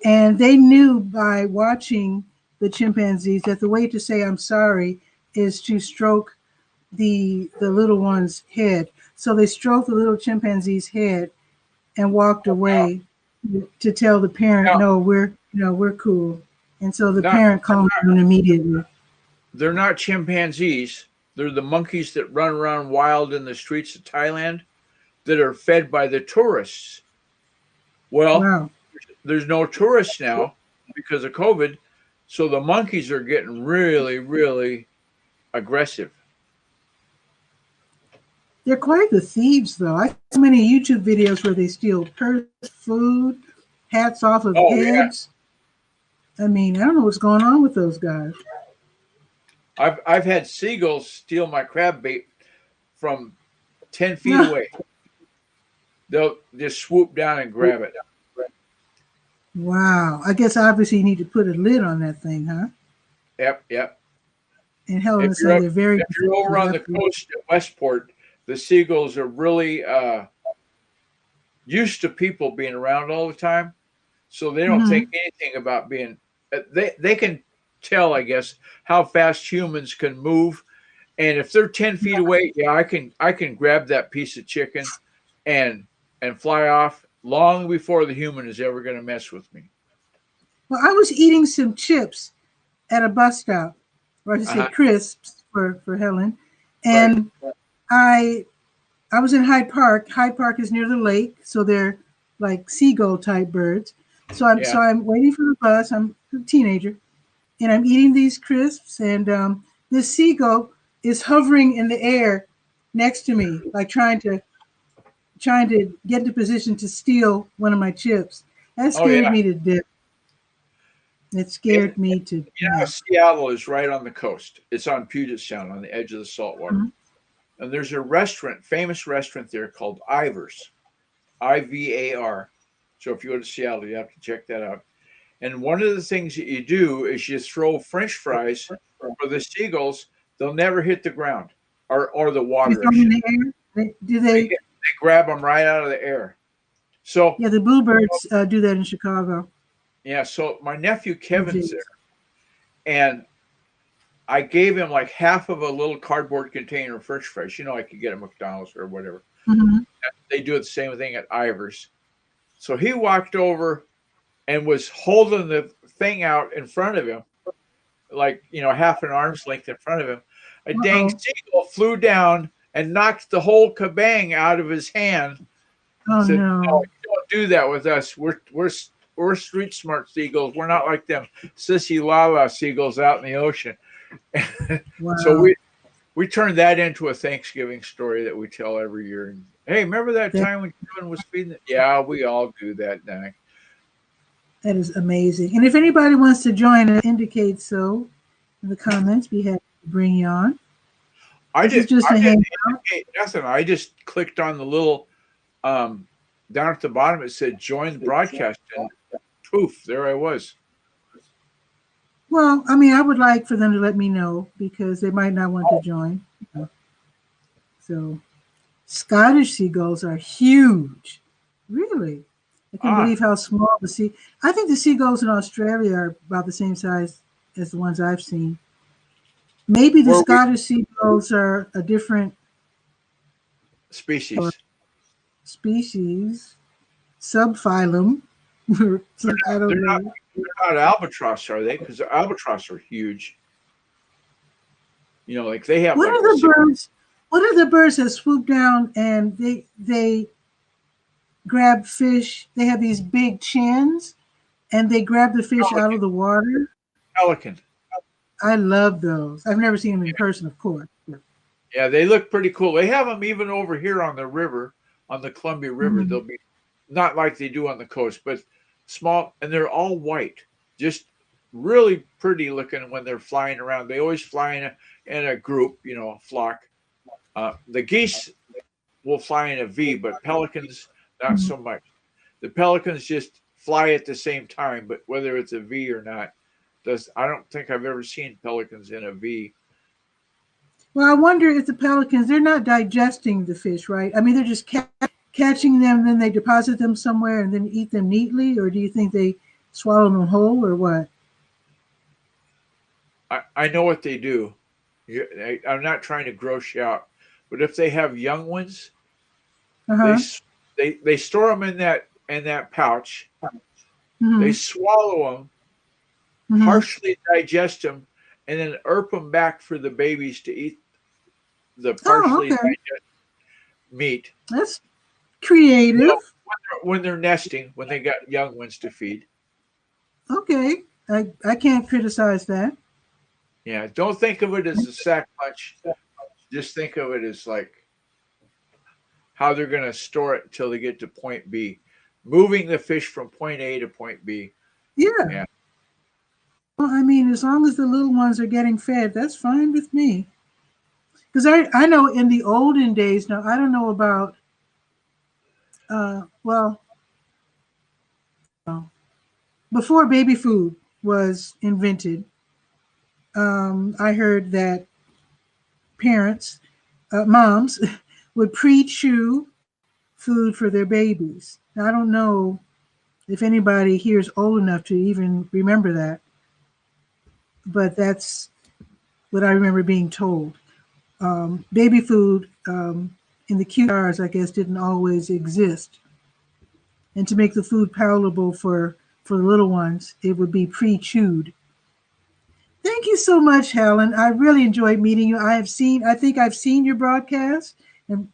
and they knew by watching the chimpanzees that the way to say I'm sorry is to stroke the little one's head. So they stroked the little chimpanzee's head and walked Now, away to tell the parent, now, no, we're cool. And so the not parent calmed down immediately. they're not chimpanzees. They're the monkeys that run around wild in the streets of Thailand that are fed by the tourists. Well, Wow. there's no tourists now because of COVID, so the monkeys are getting really, really aggressive. They're quite the thieves, though. I see many YouTube videos where they steal purse, food, hats off of Oh yeah, heads. I mean, I don't know what's going on with those guys. I've had seagulls steal my crab bait from 10 feet away. They'll just swoop down and grab it. Wow. I guess obviously you need to put a lid on that thing, huh? Yep, yep. And Helen If said you're they're very if you're over on the coast at Westport, the seagulls are really used to people being around all the time, so they don't mm-hmm. think anything about being. They can tell, I guess, how fast humans can move, and if they're 10 feet away, yeah, I can grab that piece of chicken, and fly off long before the human is ever going to mess with me. Well, I was eating some chips at a bus stop, or I should say Uh-huh. crisps for Helen. Right. And I I was in Hyde Park. Hyde Park is near the lake, so they're like seagull type birds. So I'm Yeah. so I'm waiting for the bus. I'm a teenager, and I'm eating these crisps, and this seagull is hovering in the air next to me, like trying to get into position to steal one of my chips. That Oh scared yeah. me to death. It And scared me to death. Seattle is right on the coast. It's on Puget Sound on the edge of the saltwater. Mhm. And there's a restaurant, famous restaurant there called Ivar's, Ivar. So if you go to Seattle, you have to check that out. And one of the things that you do is you throw French fries for the seagulls. They'll never hit the ground or the You water. throw them in the air. Do they? They grab them right out of the air. So Yeah, the bluebirds do that in Chicago. yeah, so my nephew Blue Kevin's there, jays. and I gave him like half of a little cardboard container of French fries. You know, I could get at McDonald's or whatever. Mhm. They do the same thing at Ivar's. So he walked over and was holding the thing out in front of him, like, half an arm's length in front of him. A dang Uh-oh. seagull flew down and knocked the whole kabang out of his hand. Oh Said, "No, no. you don't do that with us. We're street smart seagulls. We're not like them sissy lala seagulls out in the ocean." So Wow. we turned that into a Thanksgiving story that we tell every year. And, hey, remember that That, time when Kevin was feeding it? Yeah, we all do that now. that is amazing. And if anybody wants to join us, indicate so in the comments. Be happy to bring you on. This is just I a didn't hangout. indicate nothing. I just clicked on the little down at the bottom. It said join the broadcast, and poof, there I was. Well, I mean, I would like for them to let me know because they might not want to join. So, Scottish seagulls are huge. Really. I can't Ah, believe how small the sea. I think the seagulls in Australia are about the same size as the ones I've seen. Maybe the where we Scottish seagulls are a different species. species, subphylum. I don't They're not. know. They're not albatross, are they? Because albatross are huge. Like they have What like are the birds? What are the birds that swoop down and they grab fish? They have these big chins and they grab the fish out of the water. pelican. I love those. I've never seen them in person, of course. Yeah, they look pretty cool. They have them even over here on the river, on the Columbia River. Mhm. They'll be not like they do on the coast, but small, and they're all white. Just really pretty looking when they're flying around. They always fly in a group, a flock. The geese will fly in a V, but pelicans not Mhm. so much. The pelicans just fly at the same time, but whether it's a V or not, I don't think I've ever seen pelicans in a V. Well, I wonder if the pelicans, they're not digesting the fish, right? I mean, they're just catching them, then they deposit them somewhere and then eat them neatly, or do you think they swallow them whole, or what? I know what they do. I'm not trying to gross you out, but if they have young ones, Uh they huh. s- they store them in that pouch. They Mm-hmm. swallow them, Mm-hmm. partially digest them, and then erp them back for the babies to eat the Oh, partially okay. digested meat. That's creative. Well, when they're nesting, when they got young ones to feed. Okay. I can't criticize that. Yeah, don't think of it as a sack lunch. Just think of it as like how they're going to store it until they get to point B, moving the fish from point A to point B. Yeah. Yeah, Well, I mean, as long as the little ones are getting fed, that's fine with me. Because I know in the olden days, now I don't know about, well, before baby food was invented, I heard that parents, moms, would pre-chew food for their babies. Now, I don't know if anybody here is old enough to even remember that, but that's what I remember being told. Baby food in the QRs, I guess, didn't always exist. And to make the food palatable for the little ones, it would be pre-chewed. Thank you so much, Helen. I really enjoyed meeting you. I think I've seen your broadcast, and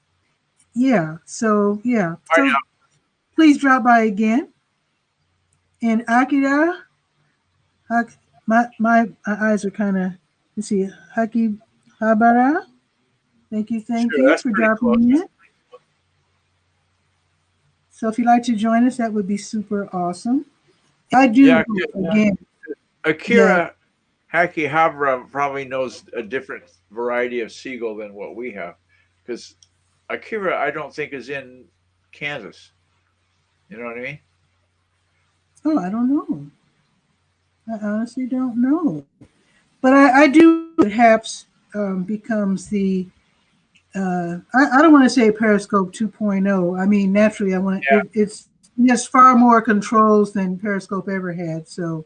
yeah, so yeah, I so please drop by again. And Akira, my eyes are kind of, let's see, Haki Habara. Thank sure. you That's for pretty close. dropping in. So if you'd like to join us, that would be super awesome. I do Yeah, hope again that Akira Hakihabara probably knows a different variety of seagull than what we have, because Akira I don't think is in Kansas. You know what I mean? oh, I don't know. I honestly don't know. But I do perhaps becomes the I don't want to say Periscope 2.0. I mean, naturally, it has far more controls than Periscope ever had. So,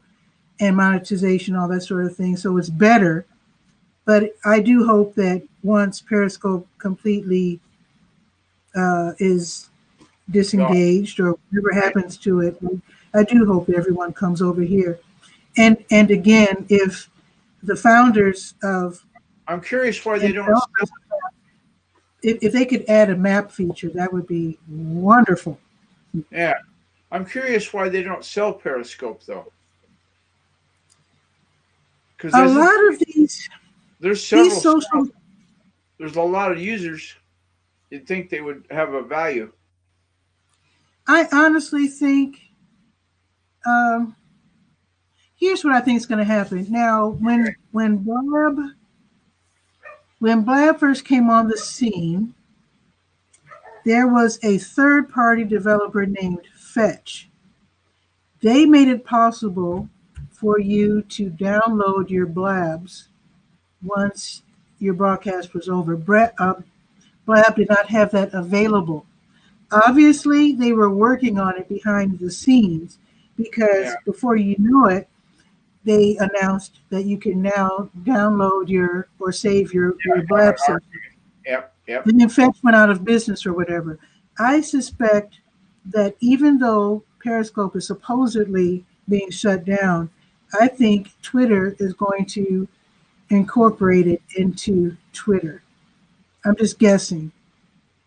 and monetization, all that sort of thing. So it's better. But I do hope that once Periscope completely is No, disengaged or whatever right. happens to it, I do hope that everyone comes over here. And again, if the founders of I'm curious why they and don't. developers, if they could add a map feature, that would be wonderful. Yeah, I'm curious why they don't sell Periscope though, because A isn't lot of there's these several social, there's a lot of users. You'd think they would have a value. I honestly think. Um, Here's what I think is going to happen. Now, when Blab first came on the scene, there was a third party developer named Fetch. They made it possible for you to download your blabs once your broadcast was over. Blab did not have that available. Obviously, they were working on it behind the scenes Yeah, because before you knew it, they announced that you can now download your or save your have an blab session. yep, yep. And then Fetch went out of business or whatever. I suspect that even though Periscope is supposedly being shut down, I think Twitter is going to incorporate it into Twitter. I'm just guessing.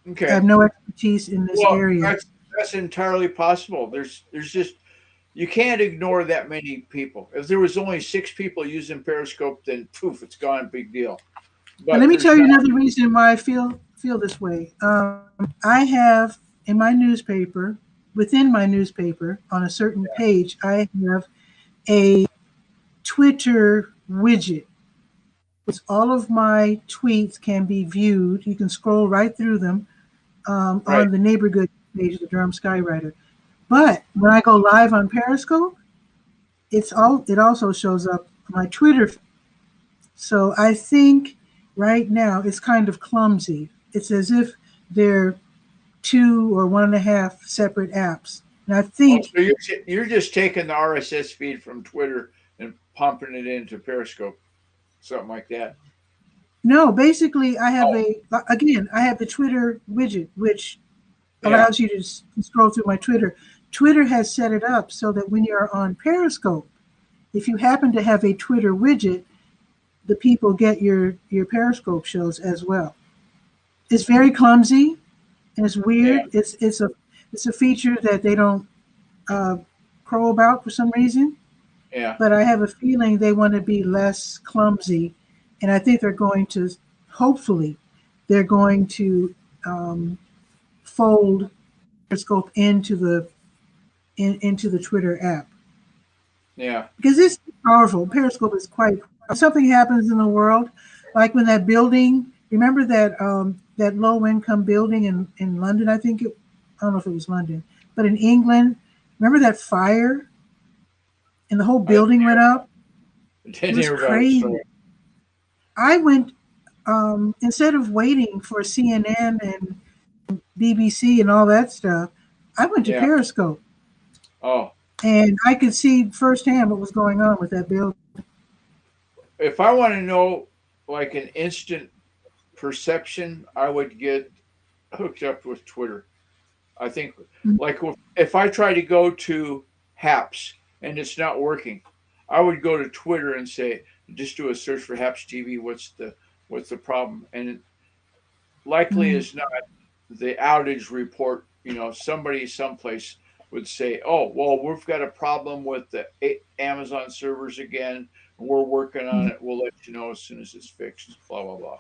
I Okay. have no expertise in this Well, area. that's entirely possible. There's just you can't ignore that many people. If there was only 6 people using Periscope, then poof, it's gone. Big deal. But let But me there's tell not. you another reason why I feel this way. I have in my newspaper, within my newspaper, on a certain page, I have a Twitter widget. It's all of my tweets can be viewed. You can scroll right through them Right. on the neighborhood page of the Durham Skywriter. But when I go live on Periscope, it also shows up on my Twitter. So I think right now it's kind of clumsy. It's as if they're two or one and a half separate apps. And I Oh, think so you're just taking the RSS feed from Twitter and pumping it into Periscope, something like that. no, basically Oh, I have the Twitter widget, which yeah. allows you to scroll through my Twitter. Twitter has set it up so that when you're on Periscope, if you happen to have a Twitter widget, the people get your Periscope shows as well. It's very clumsy and it's Yeah. weird. It's a feature that they don't uh, crow about for some reason. Yeah. But I have a feeling they want to be less clumsy, and I think they're going to hopefully they're going to um, fold Periscope into the Twitter app Yeah. because it's powerful. Periscope is quite. If something happens in the world, like when that building. Remember that low income building in London? I don't know if it was London, but in England. Remember that fire and the whole I building went up? It didn't was hear about it. crazy. So I went instead of waiting for CNN and BBC and all that stuff. I went to yeah. Periscope Oh, and I could see firsthand what was going on with that building. if I want to know like an instant perception, I would get hooked up with Twitter. I think like if I try to go to Haps and it's not working, I would go to Twitter and say just do a search for Haps TV. What's the problem? And likely Mm. is not the outage report. Somebody someplace would say, "Oh, well, we've got a problem with the Amazon servers again. And we're working on it. We'll let you know as soon as it's fixed." Blah blah blah.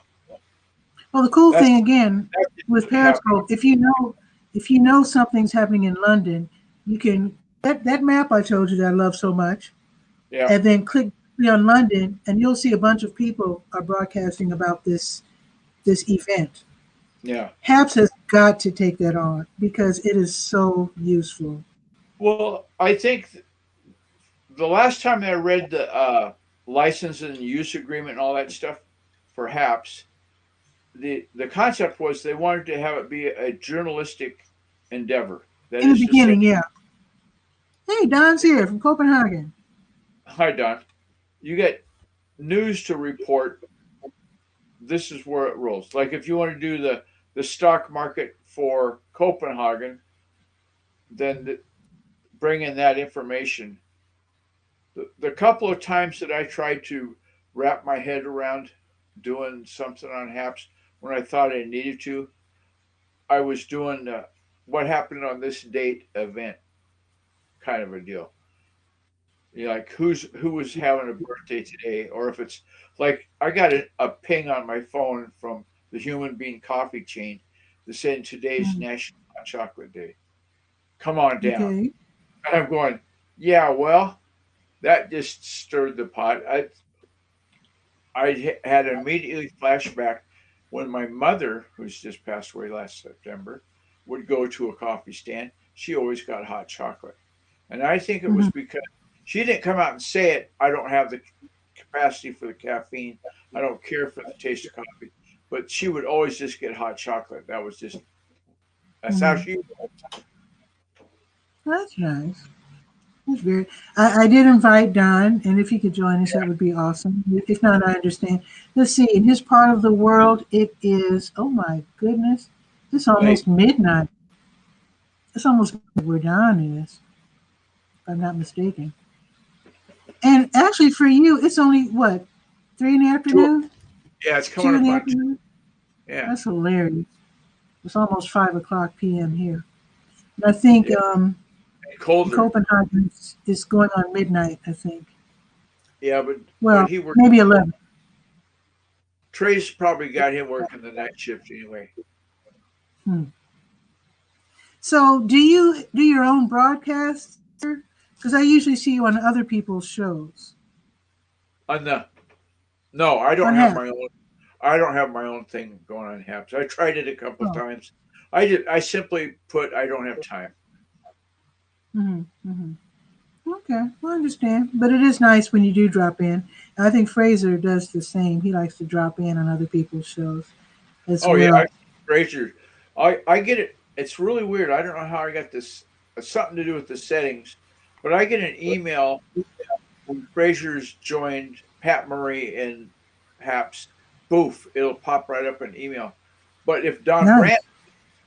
Well, the cool That's thing again that with doesn't happen. Periscope, if you know something's happening in London, you can that map I told you that I love so much, Yeah, and then click on London, and you'll see a bunch of people are broadcasting about this event. yeah. HAPS has got to take that on because it is so useful. Well, I think the last time I read the license and use agreement and all that stuff, perhaps the concept was they wanted to have it be a journalistic endeavor. That In the is to say, beginning, yeah. Hey, Don's here from Copenhagen. hi Don, you get news to report this is where it rolls. Like if you want to do the stock market for Copenhagen, then bring in that information. The couple of times that I tried to wrap my head around doing something on HAPS when I thought I needed to, I was doing what happened on this date event kind of a deal. You know, like who was having a birthday today, or if it's like I got a ping on my phone from the Human Bean Coffee chain that said today's Mm, National Hot Chocolate Day. Come on down. okay. And I'm going, yeah, well, that just stirred the pot. I had immediately flashback when my mother, who's just passed away last September, would go to a coffee stand. She always got hot chocolate. And I think it was Mhm. because she didn't come out and say it, I don't have the capacity for the caffeine. I don't care for the taste of coffee. But she would always just get hot chocolate. That's how Mhm. she. That's nice. That's very. I did invite Don, and if he could join us, that would be awesome. If not, I understand. Let's see. In his part of the world, it is. Oh my goodness, it's Late. almost midnight. It's almost where Don is, if I'm not mistaken. And actually, for you, it's only what, 3 in the afternoon, Yeah, it's coming two in up the on two. afternoon. Yeah. That's hilarious. It's almost 5 o'clock p.m. here. And I think Yeah. And colder. Copenhagen is going on midnight. I think. Yeah, but Well, he worked. maybe 11. Trey's probably got him working the night shift anyway. Hmm. So, do you do your own broadcasts? Because I usually see you on other people's shows On the No, I don't on have HAP. my own. I don't have my own thing going on HAPS. I tried it a couple of Oh, times. I simply put I don't have time. hmm, hmm. Okay, well, I understand. But it is nice when you do drop in. I think Fraser does the same. He likes to drop in on other people's shows as Oh yeah, I well. Frazier. I get it. It's really weird. I don't know how I got this. It's something to do with the settings, but I get an email when Frazier's joined Pat Murray and HAPS. Boof! It'll pop right up in email. But if Don Brandt, Nice.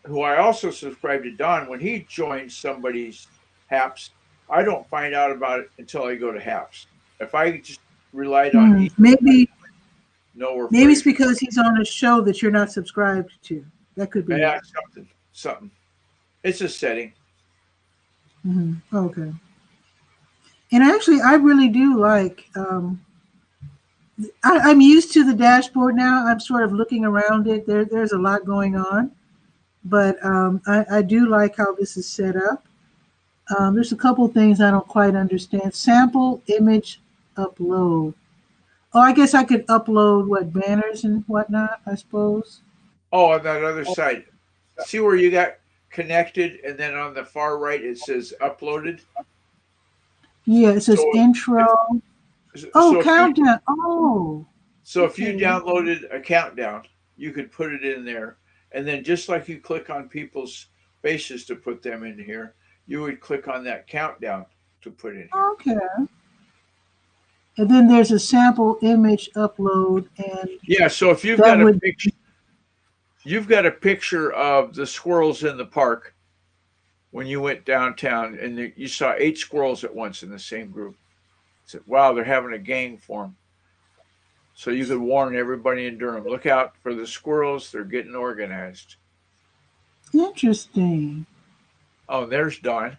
who I also subscribe to Don, when he joins somebody's HAPS, I don't find out about it until I go to HAPS. If I just relied on Hmm. know where Maybe it's Fraser. because he's on a show that you're not subscribed to. That could be Yeah, it. something. It's a setting. Okay. And actually, I really do like. I'm used to the dashboard now. I'm sort of looking around it. There's a lot going on, but I do like how this is set up. There's a couple things I don't quite understand. Sample image upload. Oh, I guess I could upload what banners and whatnot, I suppose. Oh, on that other side, see where you got connected, and then on the far right it says uploaded. Yeah, it says So if intro. Oh, so if you countdown. Oh, so if you okay. downloaded a countdown, you could put it in there, and then just like you click on people's faces to put them in here, you would click on that countdown to put in here. Okay. And then there's a sample image upload, and Yeah. So if that would. you've got a picture of the squirrels in the park when you went downtown, and you saw 8 squirrels at once in the same group. I said, "Wow, they're having a gang form." So you could warn everybody in Durham, look out for the squirrels. They're getting organized. Interesting. Oh, there's Don.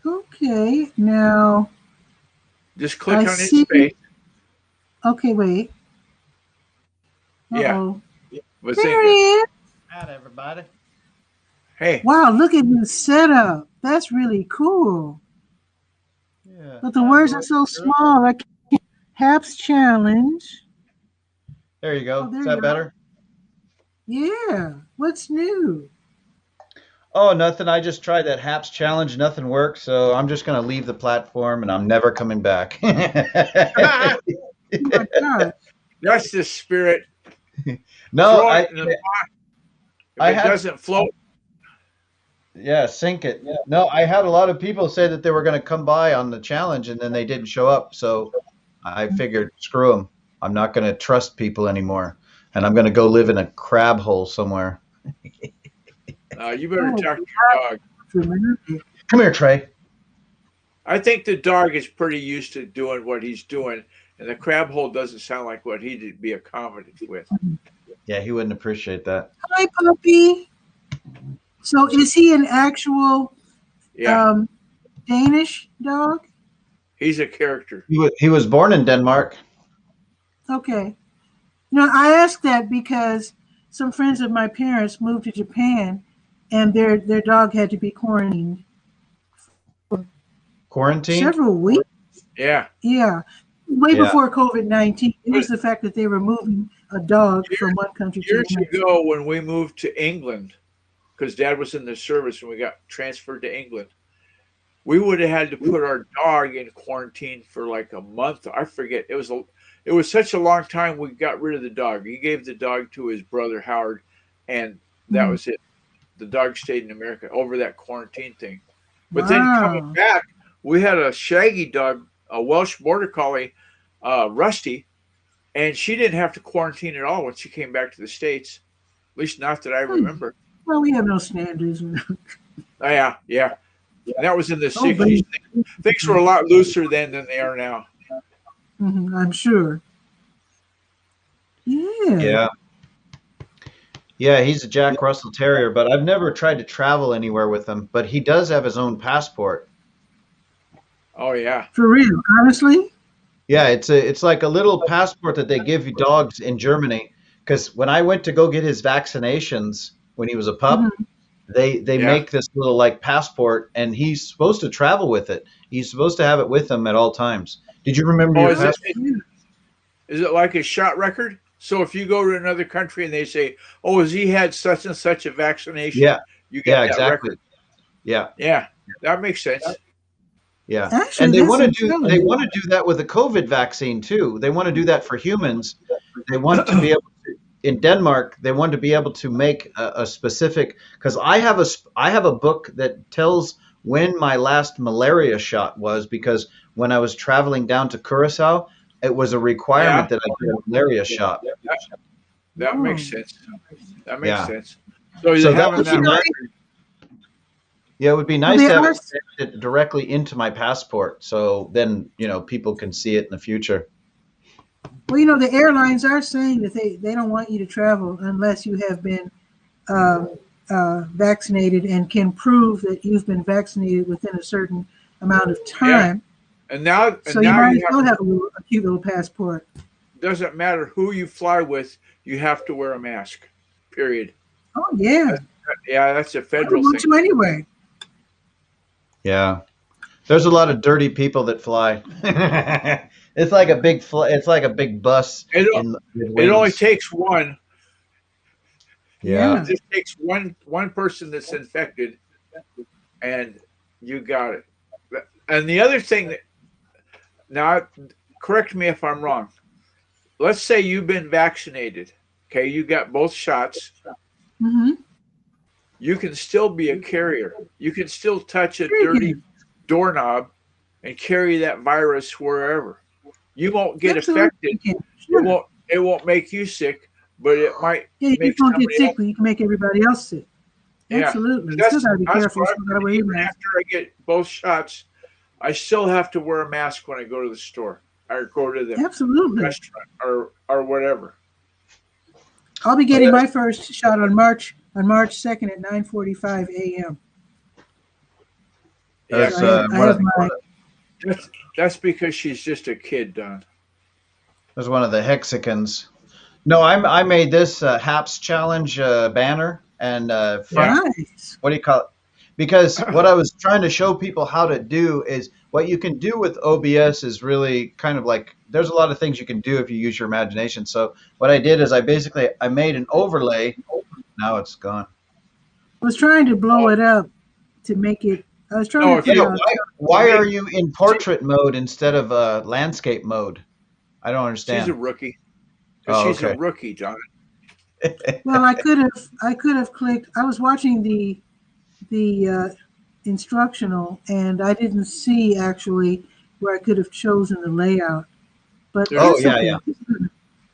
Okay, now Just I click on his see. face. Okay, wait. Uh Yeah, oh. There he Bazinga. is. Hi, everybody. Hey, Wow, look at this setup. That's really cool. Yeah, But the I'm words are going so through. small. I can't. Haps challenge. There you Oh, go. Is there you that are. better? Yeah. What's new? Oh, nothing. I just tried that HAPS challenge. Nothing worked. So I'm just going to leave the platform and I'm never coming back. Oh my God. that's the spirit. No, Throw it in the pot. If I it had, doesn't float, yeah, sink it. No, I had a lot of people say that they were going to come by on the challenge and then they didn't show up. So I figured, screw them. I'm not going to trust people anymore. and I'm going to go live in a crab hole somewhere. You better Oh, talk to your dog. remember? Come here, Trey. I think the dog is pretty used to doing what he's doing, and the crab hole doesn't sound like what he'd be accommodated with. Yeah, he wouldn't appreciate that. Hi, puppy. So is he an actual Yeah, Danish dog? he's a character. He was born in Denmark. Okay. No, I asked that because some friends of my parents moved to Japan, and their dog had to be quarantined Quarantined? several weeks. Yeah. Yeah, way Yeah. before COVID-19. It was the fact that they were moving a dog from one country to Years the next. ago, when we moved to England, because Dad was in the service and we got transferred to England, we would have had to put our dog in quarantine for like a month. I forget. It was such a long time. We got rid of the dog. He gave the dog to his brother Howard, and that Hmm. was it. The dog stayed in America over that quarantine thing. But then coming Wow. back, we had a shaggy dog, a Welsh Border Collie, Rusty, and she didn't have to quarantine at all when she came back to the States. At least not that I remember. Well, we have no standards. Oh, yeah, yeah. And that was in the Oh, 60s. Things were a lot looser then than they are now. I'm sure. Yeah. Yeah. Yeah, he's a Jack Russell Terrier, but I've never tried to travel anywhere with him. But he does have his own passport. Oh, yeah. For real, honestly. Yeah, it's like a little passport that they give you dogs in Germany. Because when I went to go get his vaccinations when he was a pup, Mhm. they Yeah. make this little like passport, and he's supposed to travel with it. He's supposed to have it with him at all times. Did you remember Oh, your is it, passport? is it like a shot record? So if you go to another country and they say, "Oh, has he had such and such a vaccination?" Yeah, You get yeah, that exactly. record. Yeah, Yeah, that makes sense. yeah. Actually, And they that's want to do intelligent. they want to do that with the COVID vaccine too. They want to do that for humans. They want to be able to, in Denmark, they want to be able to make a specific, because I have a book that tells when my last malaria shot was, because when I was traveling down to Curacao, it was a Yeah, requirement that I get a malaria shot. that makes Oh. sense. That makes Yeah. sense. So So you're that having would be that nice. record. Yeah, it would be Well, nice they to have are. it sent directly into my passport, so then people can see it in the future. Well, the airlines are saying that they don't want you to travel unless you have been um, vaccinated and can prove that you've been vaccinated within a certain amount of Yeah, time. and now So you you might as have well have a cute little passport. doesn't matter who you fly with, you have to wear a mask. Period. Oh yeah, Yeah, that's a I federal want thing. to anyway. Yeah. There's a lot of dirty people that fly. It's like a big it's like a big bus It, with it only wings. takes one. Yeah. Yeah. It just takes one person that's infected, and you got it. And the other thing that now, correct me if I'm wrong. Let's say you've been vaccinated. Okay, you got both shots. Hmm. You can still be a carrier. You can still touch a Sure you dirty can. doorknob and carry that virus wherever. You won't get Absolutely, affected. you can. It Sure. won't make you sick, but it might Yeah, you make just won't get somebody sick, else. but you can make everybody else sick. Yeah. Absolutely. You still gotta be That's careful. what Still I'm gotta doing. wear your Even mask. after I get both shots, I still have to wear a mask when I go to the store or go to the Absolutely. restaurant or whatever. I'll be getting my first shot on March 2nd at 9:45 a.m. Yeah, That's So I have my. that's because she's just a kid, Don. There's one of the Hexicans. No, I made this HAPS challenge banner and front. Yeah. Nice. What do you call it? Because what I was trying to show people how to do is what you can do with OBS is really kind of like there's a lot of things you can do if you use your imagination. So what I did is I made an overlay. Now it's gone. I was trying to blow it up to make it. I was trying No, to if you figure Yeah, out. why are you in portrait mode instead of landscape mode? I don't She's a understand. rookie. Oh, She's okay. a rookie, Don. Well, I could have clicked. I was watching the instructional, and I didn't see actually where I could have chosen the layout. But Oh, it's yeah, okay. yeah.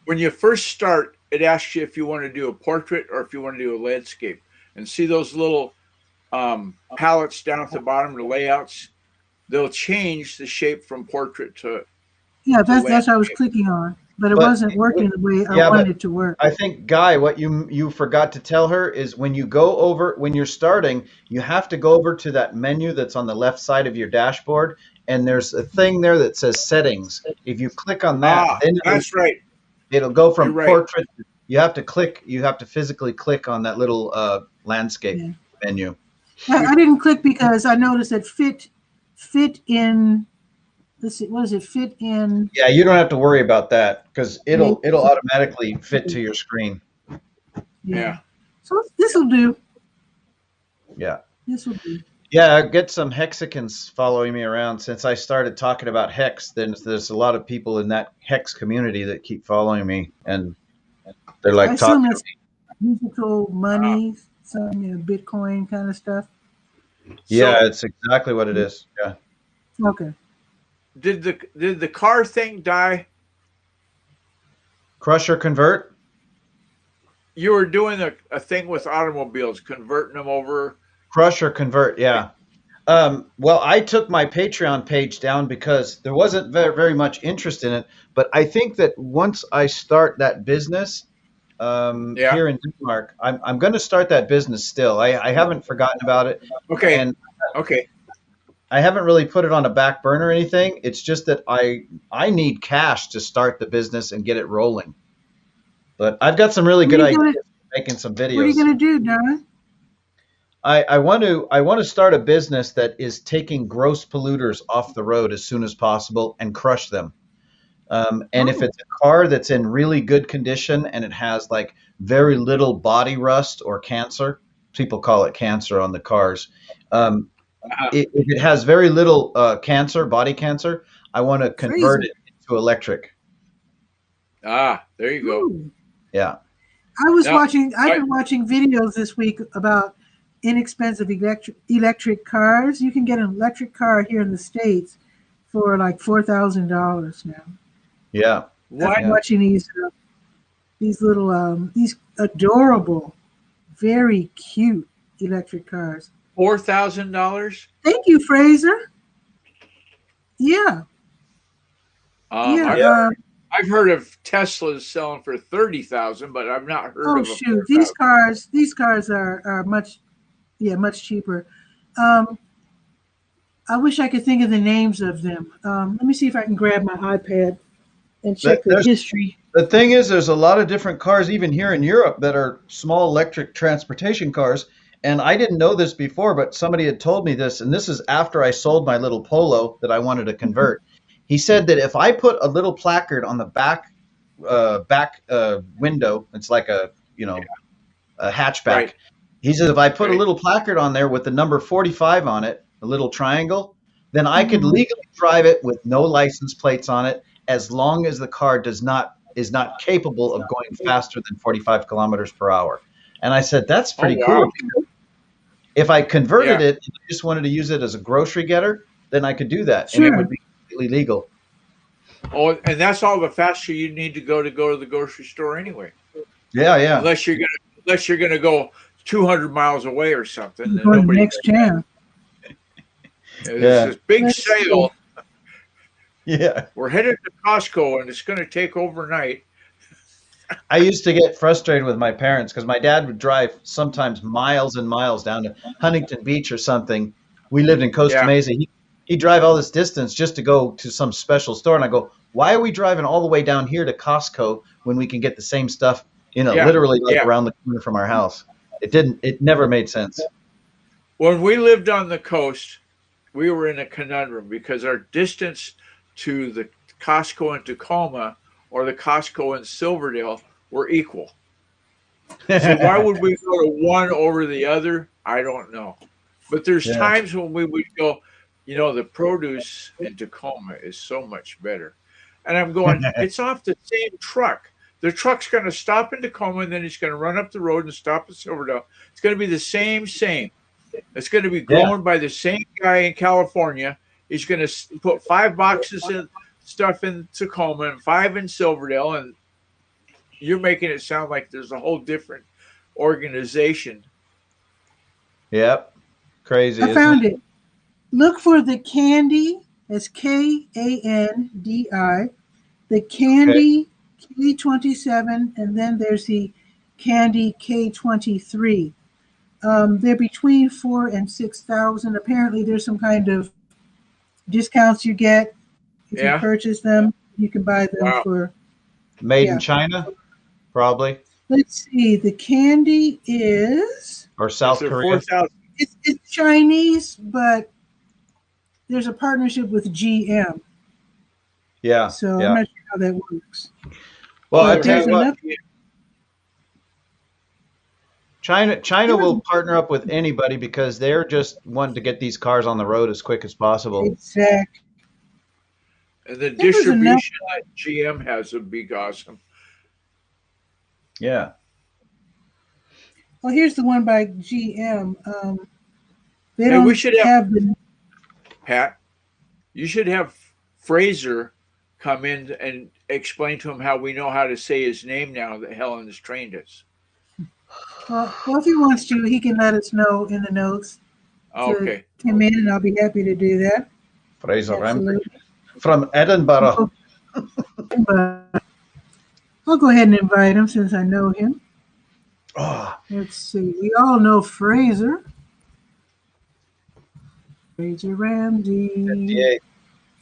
When you first start, it asks you if you want to do a portrait or if you want to do a landscape. And see those little palettes down at the bottom, the layouts? They'll change the shape from portrait to Yeah, that's what I was landscape. clicking on, but it But wasn't working the way I yeah, wanted but it to work. I think, Guy, what you forgot to tell her is when you're starting, you have to go over to that menu that's on the left side of your dashboard, and there's a thing there that says settings. If you click on that, Ah, then that's right. it'll go You're from right. portrait. You have to physically click on that little landscape Yeah. menu. I didn't click because I noticed that fit in. Let's see, what is it? Fit in. Yeah, you don't have to worry about that because it'll Yeah. automatically fit to your screen. Yeah. So this will do. Yeah. This will do. Yeah, I get some Hexicans following me around since I started talking about hex. Then there's a lot of people in that hex community that keep following me, and they're I like assume talking. it's digital money, some Bitcoin kind of stuff. Yeah, So it's exactly what it is. Yeah. Okay. did the car thing die? Crush or convert? You were doing a thing with automobiles, converting them over. Crush or convert, yeah. Well, I took my Patreon page down because there wasn't very much interest in it. But I think that once I start that business Yeah. here in Denmark, I'm going to start that business still. I haven't forgotten about it, Okay. and Okay. I haven't really put it on a back burner or anything. It's just that I need cash to start the business and get it rolling. But I've got some really good What are you gonna- ideas for making some videos. What are you going to do, Don? I want to start a business that is taking gross polluters off the road as soon as possible and crush them. And if it's a car that's in really good condition and it has like very little body rust or cancer, people call it cancer on the cars. If it has very little body cancer, I want to convert it to electric. Ah, there you go. Ooh. Yeah. I've Now, been watching videos this week about inexpensive electric cars. You can get an electric car here in the States for like $4,000 now. Yeah. What? I'm watching these little these adorable, very cute electric cars. $4,000? Thank you, Fraser. Yeah, yeah. I've heard of Teslas selling for 30,000, but I've not heard Oh of a shoot, 4,000. these cars are much cheaper. I wish I could think of the names of them. Let me see if I can grab my iPad and check the There's- history. The thing is, there's a lot of different cars, even here in Europe, that are small electric transportation cars. And I didn't know this before, but somebody had told me this. And this is after I sold my little Polo that I wanted to convert. He said that if I put a little placard on the back window, it's like a hatchback. Right. He says if I put a Right. little placard on there with the number 45 on it, a little triangle, then I could Mhm. legally drive it with no license plates on it, as long as the car is not capable of going faster than 45 kilometers per hour. And I said, that's pretty wow. cool. If I converted Yeah. it and just wanted to use it as a grocery getter, then I could do that, and Sure. it would be completely legal. Oh, and that's all the faster you need to go to the grocery store anyway. Yeah, yeah. Unless you're gonna go 200 miles away or something. We're Then going to nobody. next town. It's Yeah. this big Let's sale. Yeah. We're headed to Costco, and it's going to take overnight. I used to get frustrated with my parents because my dad would drive sometimes miles and miles down to Huntington Beach or something. We lived in Costa Yeah. Mesa. He'd drive all this distance just to go to some special store. And I go, why are we driving all the way down here to Costco when we can get the same stuff, Yeah. literally like Yeah. around the corner from our house? It never made sense. When we lived on the coast, we were in a conundrum because our distance to the Costco in Tacoma or the Costco in Silverdale were equal. So why would we go to one over the other? I don't know. But there's Yeah. times when we would go, the produce in Tacoma is so much better. And I'm going, it's off the same truck. The truck's going to stop in Tacoma and then it's going to run up the road and stop at Silverdale. It's going to be the same. It's going to be grown by the same guy in California. He's going to put 5 boxes of stuff in Tacoma and 5 in Silverdale. And, you're making it sound like there's a whole different organization. Yep. Crazy, I isn't it? found it. Look for the Candy. It's Kandi. The Okay. Candy K27, and then there's the Candy K23. They're between 4 and 6,000. Apparently, there's some kind of discounts you get if you Yeah. purchase them. You can buy them Wow. for, Made in yeah. China, probably, Let's see. The Candy is or Is South there Korea. 4,000? it's Chinese, but there's a partnership with GM, Yeah, so I'm yeah. not sure how that works. Well, I But tell there's you what, another. China There was will partner up with anybody because they're just wanting to get these cars on the road as quick as possible. exact. And the There was another. distribution that GM has would be awesome. Yeah. Well, here's the one by GM. They Hey, we don't should have, have the. Pat, you should have Fraser come in and explain to him how we know how to say his name now that Helen has trained us. Well, if he wants to, he can let us know in the notes to Okay. come in, and I'll be happy to do that. Fraser Ramsey Absolutely. from Edinburgh. But I'll go ahead and invite him since I know him. Oh, Let's see. We all know Fraser. Fraser Ramsey 58.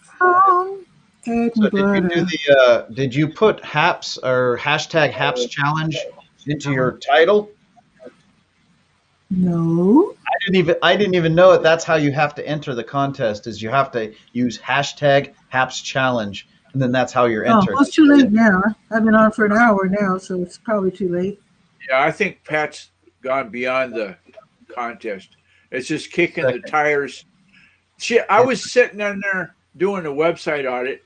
from So did you do Edinburgh. did you put HAPS or hashtag HAPS challenge into your title? No. I didn't even know it. That's how you have to enter the contest is you have to use hashtag HAPS challenge, and then that's how you're Oh, entered. well, it's too late now. I've been on for an hour now, so it's probably too late. Yeah, I think Pat's gone beyond the contest. It's just kicking the tires. I was sitting in there doing a website audit,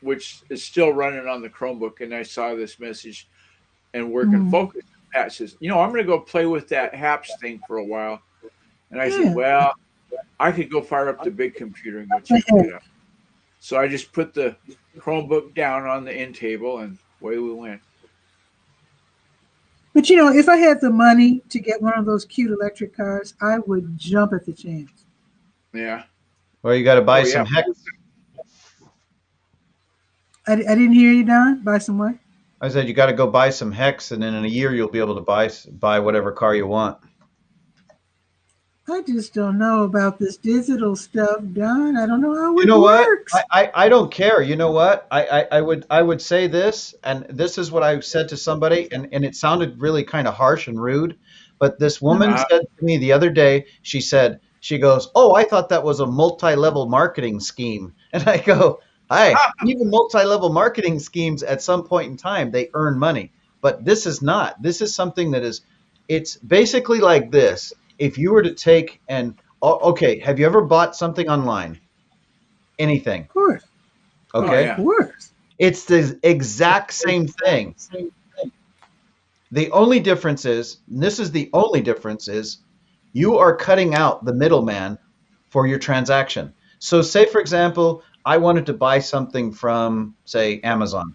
which is still running on the Chromebook, and I saw this message and working Mm. focus. Pat says, I'm going to go play with that HAPS thing for a while. And I Yeah. said, well, I could go fire up the big computer and go check it out. So I just put the Chromebook down on the end table, and away we went. But if I had the money to get one of those cute electric cars, I would jump at the chance. Yeah. Well, you got to buy Oh, some yeah. hex. I didn't hear you, Don. Buy some what? I said you got to go buy some hex, and then in a year you'll be able to buy whatever car you want. I just don't know about this digital stuff, Don. I don't know how You it know what? works. I don't care. You know what? I would say this, and this is what I said to somebody, and it sounded really kind of harsh and rude, but this woman Uh-huh. said to me the other day, she goes, "Oh, I thought that was a multi-level marketing scheme," and I go, "Hi, even multi-level marketing schemes at some point in time they earn money, but this is not. This is something that is, it's basically like this. If you were to take okay, have you ever bought something online? Anything? Of course. Okay. yeah. Of course. It's the exact same thing. The only difference is, and this is the only difference is, you are cutting out the middleman for your transaction. So say, for example, I wanted to buy something from, say, Amazon.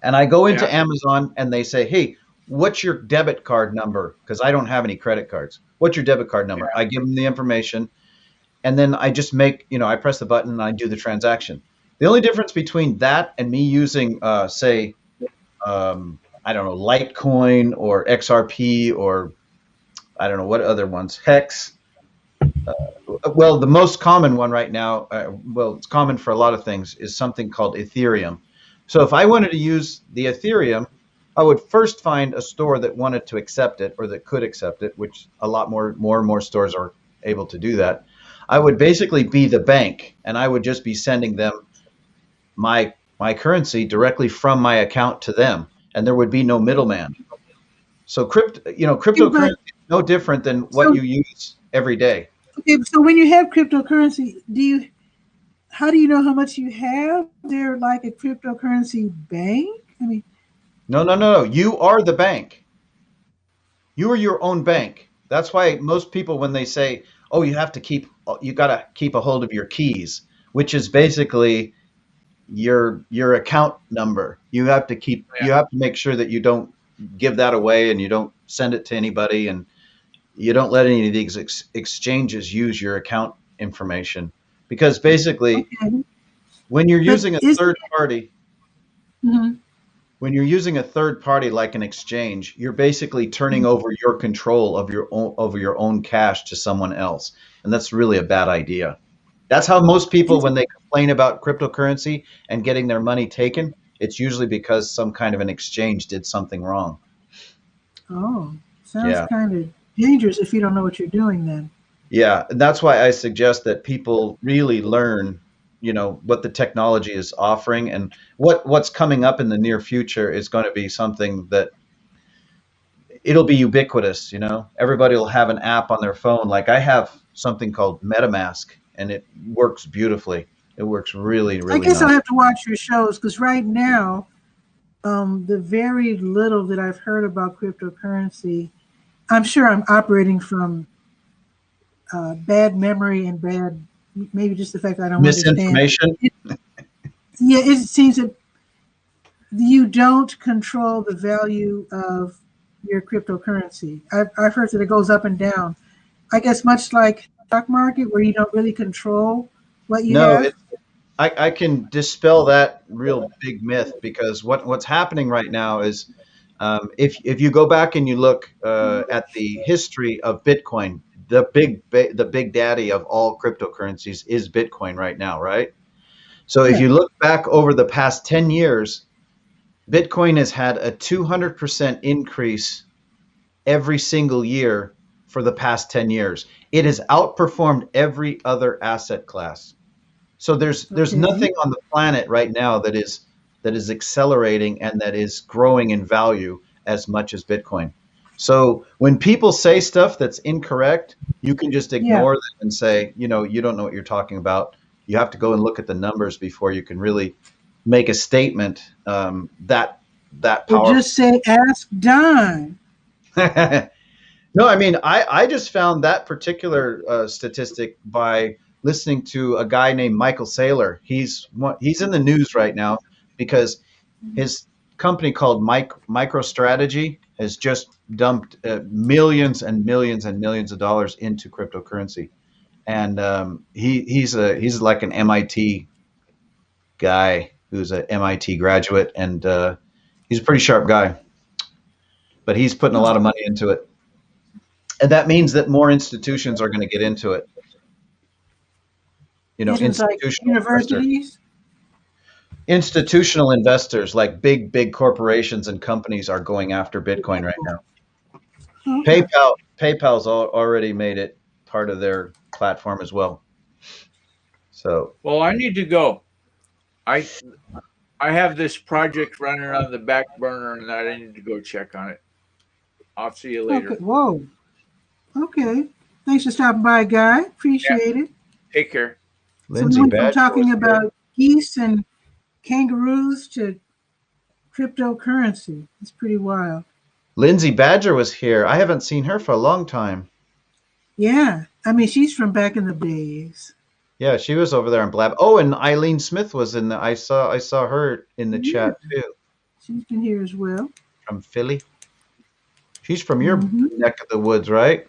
And I go into Yeah. Amazon and they say, hey, what's your debit card number? Because I don't have any credit cards. What's your debit card number? I give them the information. And then I just I press the button and I do the transaction. The only difference between that and me using, say, I don't know, Litecoin or XRP or I don't know what other ones, Hex. Well, the most common one right now, it's common for a lot of things, is something called Ethereum. So if I wanted to use the Ethereum, I would first find a store that wanted to accept it or that could accept it, which a lot more and more stores are able to do that. I would basically be the bank, and I would just be sending them my currency directly from my account to them, and there would be no middleman. So cryptocurrency is no different than what you use every day. Okay, so when you have cryptocurrency, how do you know how much you have? They're like a cryptocurrency bank? I mean, No. You are the bank. You are your own bank. That's why most people, when they say, "Oh, you got to keep a hold of your keys," which is basically your account number. You have to keep. Yeah. You have to make sure that you don't give that away, and you don't send it to anybody, and you don't let any of these exchanges use your account information, because basically, Okay. when you're But using a is third party, mhm. when you're using a third party like an exchange, you're basically turning over your control of your own cash to someone else, and that's really a bad idea. That's how most people, Is- when they complain about cryptocurrency and getting their money taken, it's usually because some kind of an exchange did something wrong. oh, sounds Yeah. kind of dangerous if you don't know what you're doing then. Yeah, and that's why I suggest that people really learn, what the technology is offering, and what's coming up in the near future is going to be something that it'll be ubiquitous. Everybody will have an app on their phone. Like I have something called MetaMask, and it works beautifully. It works really, I really guess I'll nice. have to watch your shows because right now, the very little that I've heard about cryptocurrency, I'm sure I'm operating from bad memory and bad, maybe just the fact that I don't understand. Misinformation. Yeah, it seems that you don't control the value of your cryptocurrency. I've heard that it goes up and down. I guess much like stock market, where you don't really control what you No, have. I can dispel that real big myth, because what's happening right now is, if you go back and you look at the history of Bitcoin, the big daddy of all cryptocurrencies is Bitcoin right now, right? So if Yeah. you look back over the past 10 years, Bitcoin has had a 200% increase every single year for the past 10 years. It has outperformed every other asset class. So there's Okay. nothing on the planet right now that is accelerating and that is growing in value as much as Bitcoin. So when people say stuff that's incorrect, you can just Yeah. ignore them and say, you don't know what you're talking about. You have to go and look at the numbers before you can really make a statement that Or powerful. just say, ask Don. No, I mean, I just found that particular statistic by listening to a guy named Michael Saylor. He's in the news right now because his company called MicroStrategy has just dumped millions and millions and millions of dollars into cryptocurrency, and he's like an MIT guy who's an MIT graduate, and he's a pretty sharp guy, but he's putting a Oh, lot of money into it. And that means that more institutions are going to get into it. isn't like Institutional investors, universities. institutional investors like big corporations and companies are going after Bitcoin right now. Okay. PayPal's already made it part of their platform as well. So Well, I need to go. I I have this project running on the back burner, and I need to go check on it. I'll see you Okay. later. Whoa. Okay. Thanks for stopping by, Guy. Yeah, Appreciate it. take care. So we Lindsay went from Badger was talking here. about geese and kangaroos to cryptocurrency. It's pretty wild. Lindsay Badger was here. I haven't seen her for a long time. Yeah. I mean, she's from back in the days. Yeah, she was over there on Blab. Oh, and Eileen Smith was in the. I saw her in the Yeah. chat too, She's been here as well. from Philly. She's from your Hmm. neck of the woods, right?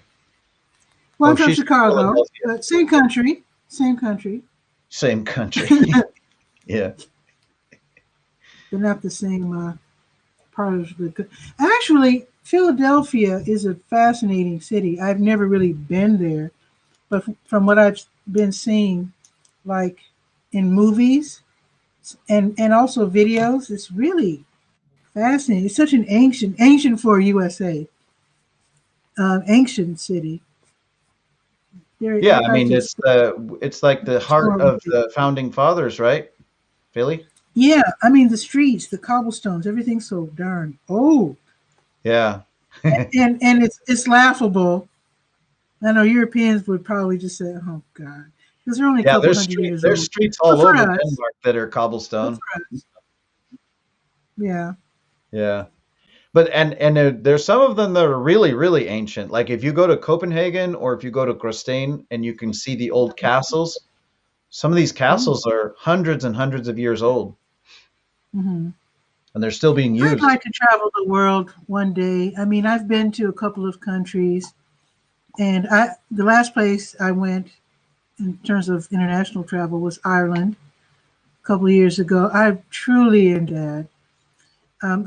Well, Oh, I'm from she's from Chicago, Philadelphia. but same country. Same country, Same country. Yeah. but not the same part of the. Actually, Philadelphia is a fascinating city. I've never really been there, but from what I've been seeing, like in movies and also videos, it's really fascinating. It's such an ancient for USA, ancient city. Yeah, They I like mean to it's like the heart explore. of the founding fathers, right? Philly? Yeah, I mean the streets, the cobblestones, everything's so darn old, Yeah. and it's laughable. I know Europeans would probably just say, "Oh God," because they're only a Yeah, couple hundred years there's old. streets But all for over us, Denmark that are but cobblestone. for us, yeah, Yeah. But there's some of them that are really, really ancient. Like if you go to Copenhagen or if you go to Gråsten and you can see the old castles, Some of these castles are hundreds and hundreds of years old, Mm-hmm. and they're still being I'd used. like to travel the world one day. I mean, I've been to a couple of countries, and the last place I went in terms of international travel was Ireland a couple of years ago. I truly enjoyed that.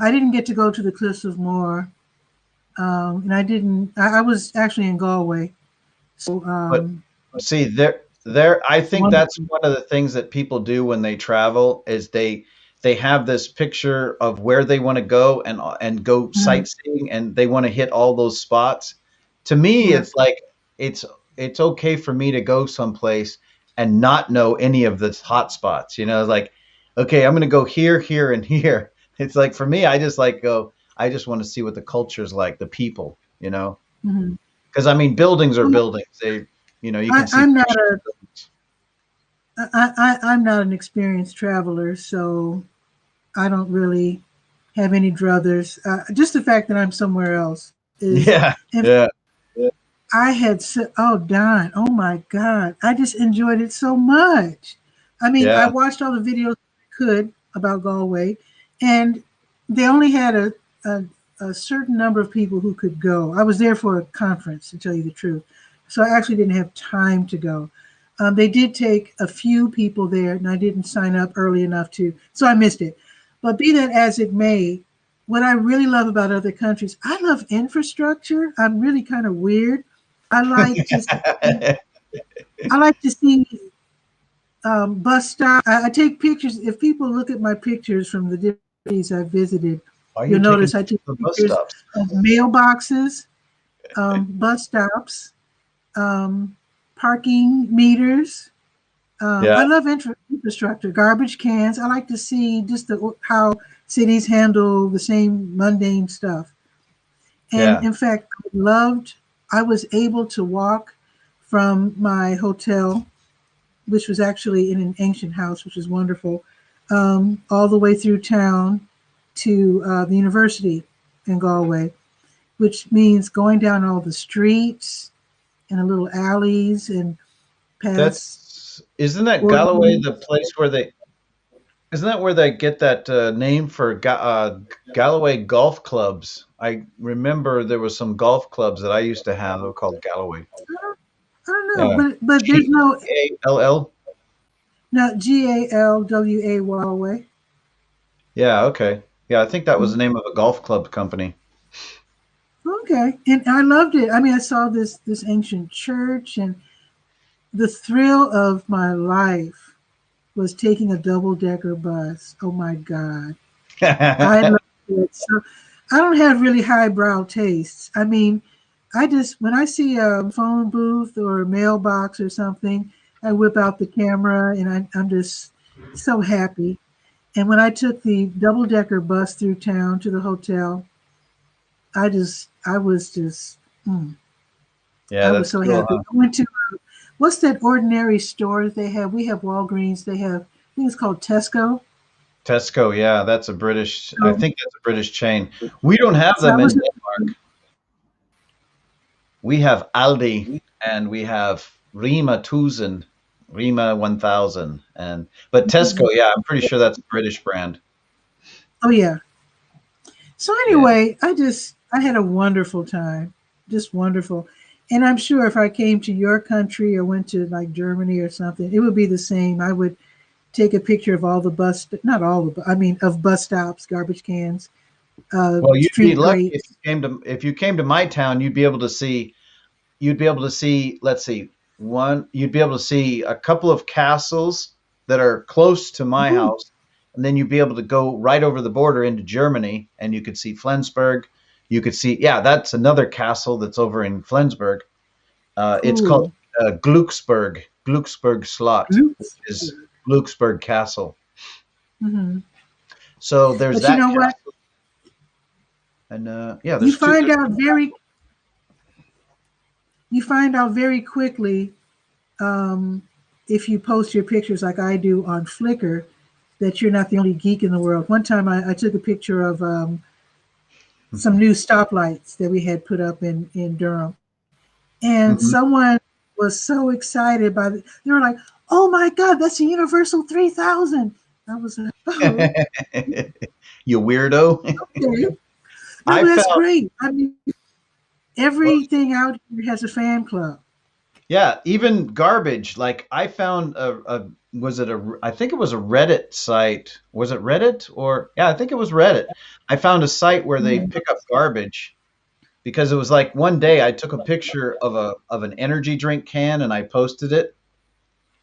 I didn't get to go to the Cliffs of Moher, and I didn't. I was actually in Galway, so But see, there, I think that's wonderful. one of the things that people do when they travel is they have this picture of where they want to go and go Mhm. sightseeing, and they want to hit all those spots. To me, Yeah. it's like it's it's okay for me to go someplace and not know any of the hot spots. You know, like okay, I'm going to go here, here, and here. It's like for me, I just like go. I just want to see what the culture's like, the people. You know, Mhm. because I mean, buildings are Well, buildings. They, you know, you can I, see I'm not pictures a of buildings. I'm not an experienced traveler, so I don't really have any druthers. Just the fact that I'm somewhere else is, Yeah, and yeah, I had said, oh, Don, oh my God, I just enjoyed it so much. I mean, I yeah. watched all the videos I could about Galway, and they only had a, a certain number of people who could go. I was there for a conference, to tell you the truth. So I actually didn't have time to go. They did take a few people there, and I didn't sign up early enough to, so I missed it. But be that as it may, what I really love about other countries, I love infrastructure. I'm really kind of weird. I like to see, I like to see bus stops. I take pictures. If people look at my pictures from the different cities I visited, Why are you you'll taking notice I pictures take of bus pictures stops? of mailboxes, bus stops, um, parking meters. Yeah, I love infrastructure, garbage cans. I like to see just how cities handle the same mundane stuff. And yeah. in fact, I was able to walk from my hotel, which was actually in an ancient house, which was wonderful, all the way through town to the university in Galway, which means going down all the streets and the little alleys and past That's isn't that Galloway ordinary. the place where they isn't that where they get that name for Galloway golf clubs? I remember there was some golf clubs that I used to have. They were called Galloway. I don't know, Yeah, but there's Gall. no Galway. Yeah, okay. Yeah, I think that was the name of a golf club company. Okay, and I loved it. I mean, I saw this ancient church, and the thrill of my life was taking a double decker bus. Oh my God, I loved it. So I don't have really highbrow tastes. I mean, I just when I see a phone booth or a mailbox or something, I whip out the camera, and I'm just so happy. And when I took the double decker bus through town to the hotel, I was just. Mm, Yeah, I was that's so cool, happy. huh? I went to what's that ordinary store that they have? We have Walgreens. They have I think it's called Tesco. Tesco, yeah, that's a British. I So, think that's a British chain. We don't have so I them in was Denmark. We have Aldi and we have Rima 1000, Rima 1000, and but Tesco, yeah, I'm pretty sure that's a British brand. oh yeah. So Yeah, anyway, I had a wonderful time, just wonderful. And I'm sure if I came to your country or went to like Germany or something, it would be the same. I would take a picture of all the not all the, I mean, of bus stops, garbage cans, well, you'd be street lucky if grates. you came to my town. You'd be able to see. You'd be able to see. Let's see, one. You'd be able to see a couple of castles that are close to my Ooh, house, and then you'd be able to go right over the border into Germany, and you could see Flensburg. You could see, yeah, that's another castle that's over in Flensburg. It's called cool. Glucksburg Slot, which Oops. is Glucksburg Castle. Hmm. So there's But you that know what? castle, and yeah, You there's two. find out very you find out very quickly um, if you post your pictures like I do on Flickr that you're not the only geek in the world. One time I took a picture of some new stoplights that we had put up in Durham, and Mhm. someone was so excited by they were like, oh my God, that's a Universal 3000. I was like, oh, You weirdo. okay. No, I but that's found, great. I mean, well, everything out here has a fan club. yeah, even garbage. Like I found I think it was a Reddit site. Was it Reddit or, yeah, I think it was Reddit. I found a site where they Mhm. pick up garbage because it was like one day I took a picture of an energy drink can and I posted it.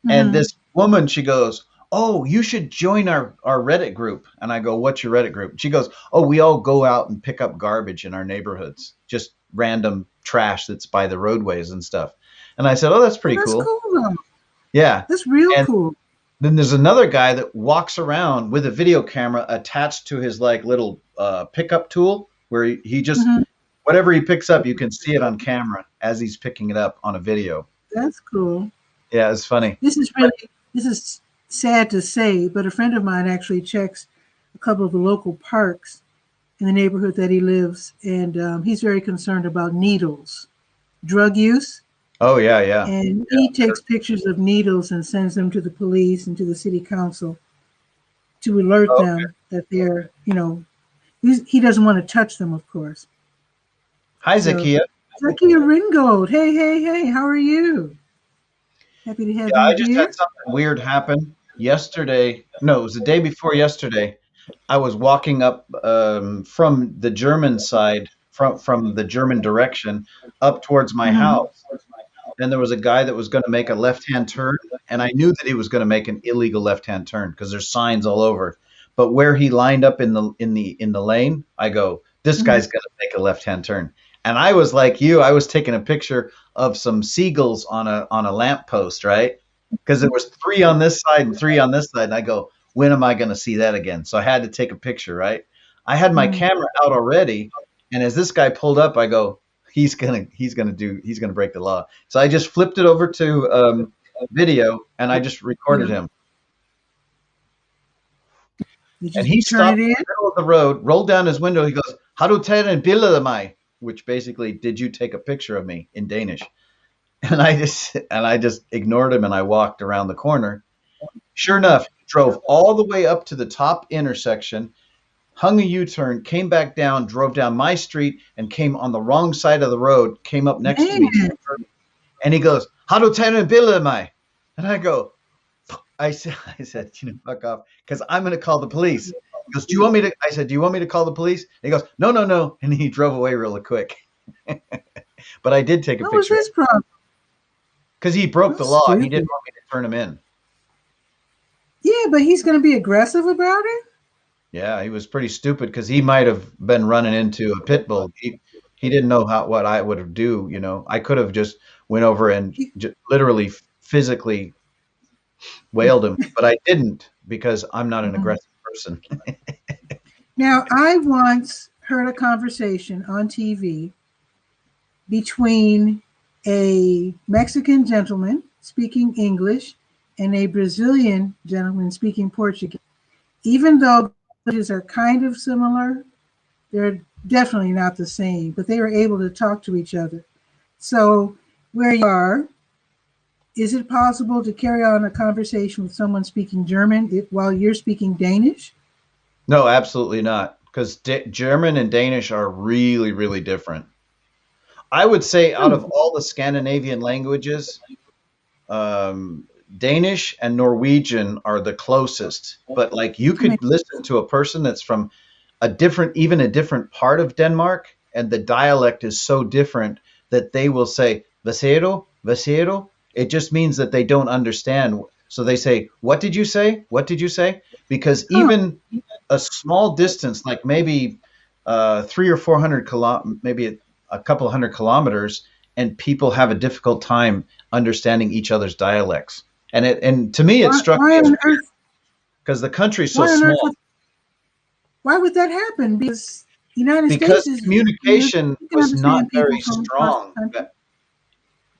And Mhm. this woman, she goes, "Oh, you should join our Reddit group." And I go, "What's your Reddit group?" She goes, "Oh, we all go out and pick up garbage in our neighborhoods, just random trash that's by the roadways and stuff." And I said, "Oh, that's Oh, pretty that's cool." cool though. Yeah. That's real And cool. then there's another guy that walks around with a video camera attached to his like little pickup tool where he just, Mhm. whatever he picks up, you can see it on camera as he's picking it up on a video. That's cool. Yeah, it's funny. This is sad to say, but a friend of mine actually checks a couple of the local parks in the neighborhood that he lives, and he's very concerned about needles, drug use, Oh yeah, yeah. and he takes pictures of needles and sends them to the police and to the city council to alert Okay. them that they're, he doesn't want to touch them, of course. Hi, So, Zakia. Zakia Ringold, hey, hey, hey, how are you? Happy to have Yeah, you I just had here. something weird happen yesterday. No, it was the day before yesterday. I was walking up from the German side, from the German direction, up towards my Mhm. house. And there was a guy that was going to make a left-hand turn, and I knew that he was going to make an illegal left-hand turn because there's signs all over. But where he lined up in the lane, I go, this Mhm. guy's going to make a left-hand turn. And I was like you, I was taking a picture of some seagulls on a lamppost, right? Because there was three on this side and three on this side, and I go, when am I going to see that again? So I had to take a picture, right? I had my Mhm. camera out already, and as this guy pulled up, I go, he's gonna break the law. So I just flipped it over to video and I just recorded Yeah. him. Did And you he turn it stopped in in? the middle of the road, rolled down his window. He goes, "Har du taget en bild of mig?" Which basically, did you take a picture of me in Danish? And I just ignored him and I walked around the corner. Sure enough, he drove all the way up to the top intersection, hung a U-turn, came back down, drove down my street, and came on the wrong side of the road, came up next to me. Man, And he goes, "How do ten and bill am I?" And I go, I said, fuck off, because I'm going to call the police. He goes, "Do you want me to?" I said, "Do you want me to call the police?" And he goes, "No, no, no," and he drove away really quick. But I did take a what was picture his problem? because he broke the That's law. He didn't stupid. want me to turn him in. Yeah, but he's going to be aggressive about it. Yeah, he was pretty stupid because he might have been running into a pit bull. He didn't know what I would do. I could have just went over and literally physically wailed him, but I didn't because I'm not an Mhm. aggressive person. Now, I once heard a conversation on TV between a Mexican gentleman speaking English and a Brazilian gentleman speaking Portuguese. Even though languages are kind of similar, they're definitely not the same, but they were able to talk to each other. So, where you are, is it possible to carry on a conversation with someone speaking German while you're speaking Danish? No, absolutely not, because German and Danish are really, really different. I would say out Hmm. of all the Scandinavian languages, um, Danish and Norwegian are the closest. But like you could listen to a person that's from even a different part of Denmark, and the dialect is so different that they will say "Vasero, Vasero." It just means that they don't understand. So they say, "What did you say? What did you say?" Because Huh. even a small distance, like maybe 300 or 400 maybe a couple of 100 kilometers, and people have a difficult time understanding each other's dialects. And to me, it struck me Why as on weird earth? because the country's so Why on earth small. why would that happen? Because the United Because States is, communication you can was not understand very people from across strong. the country.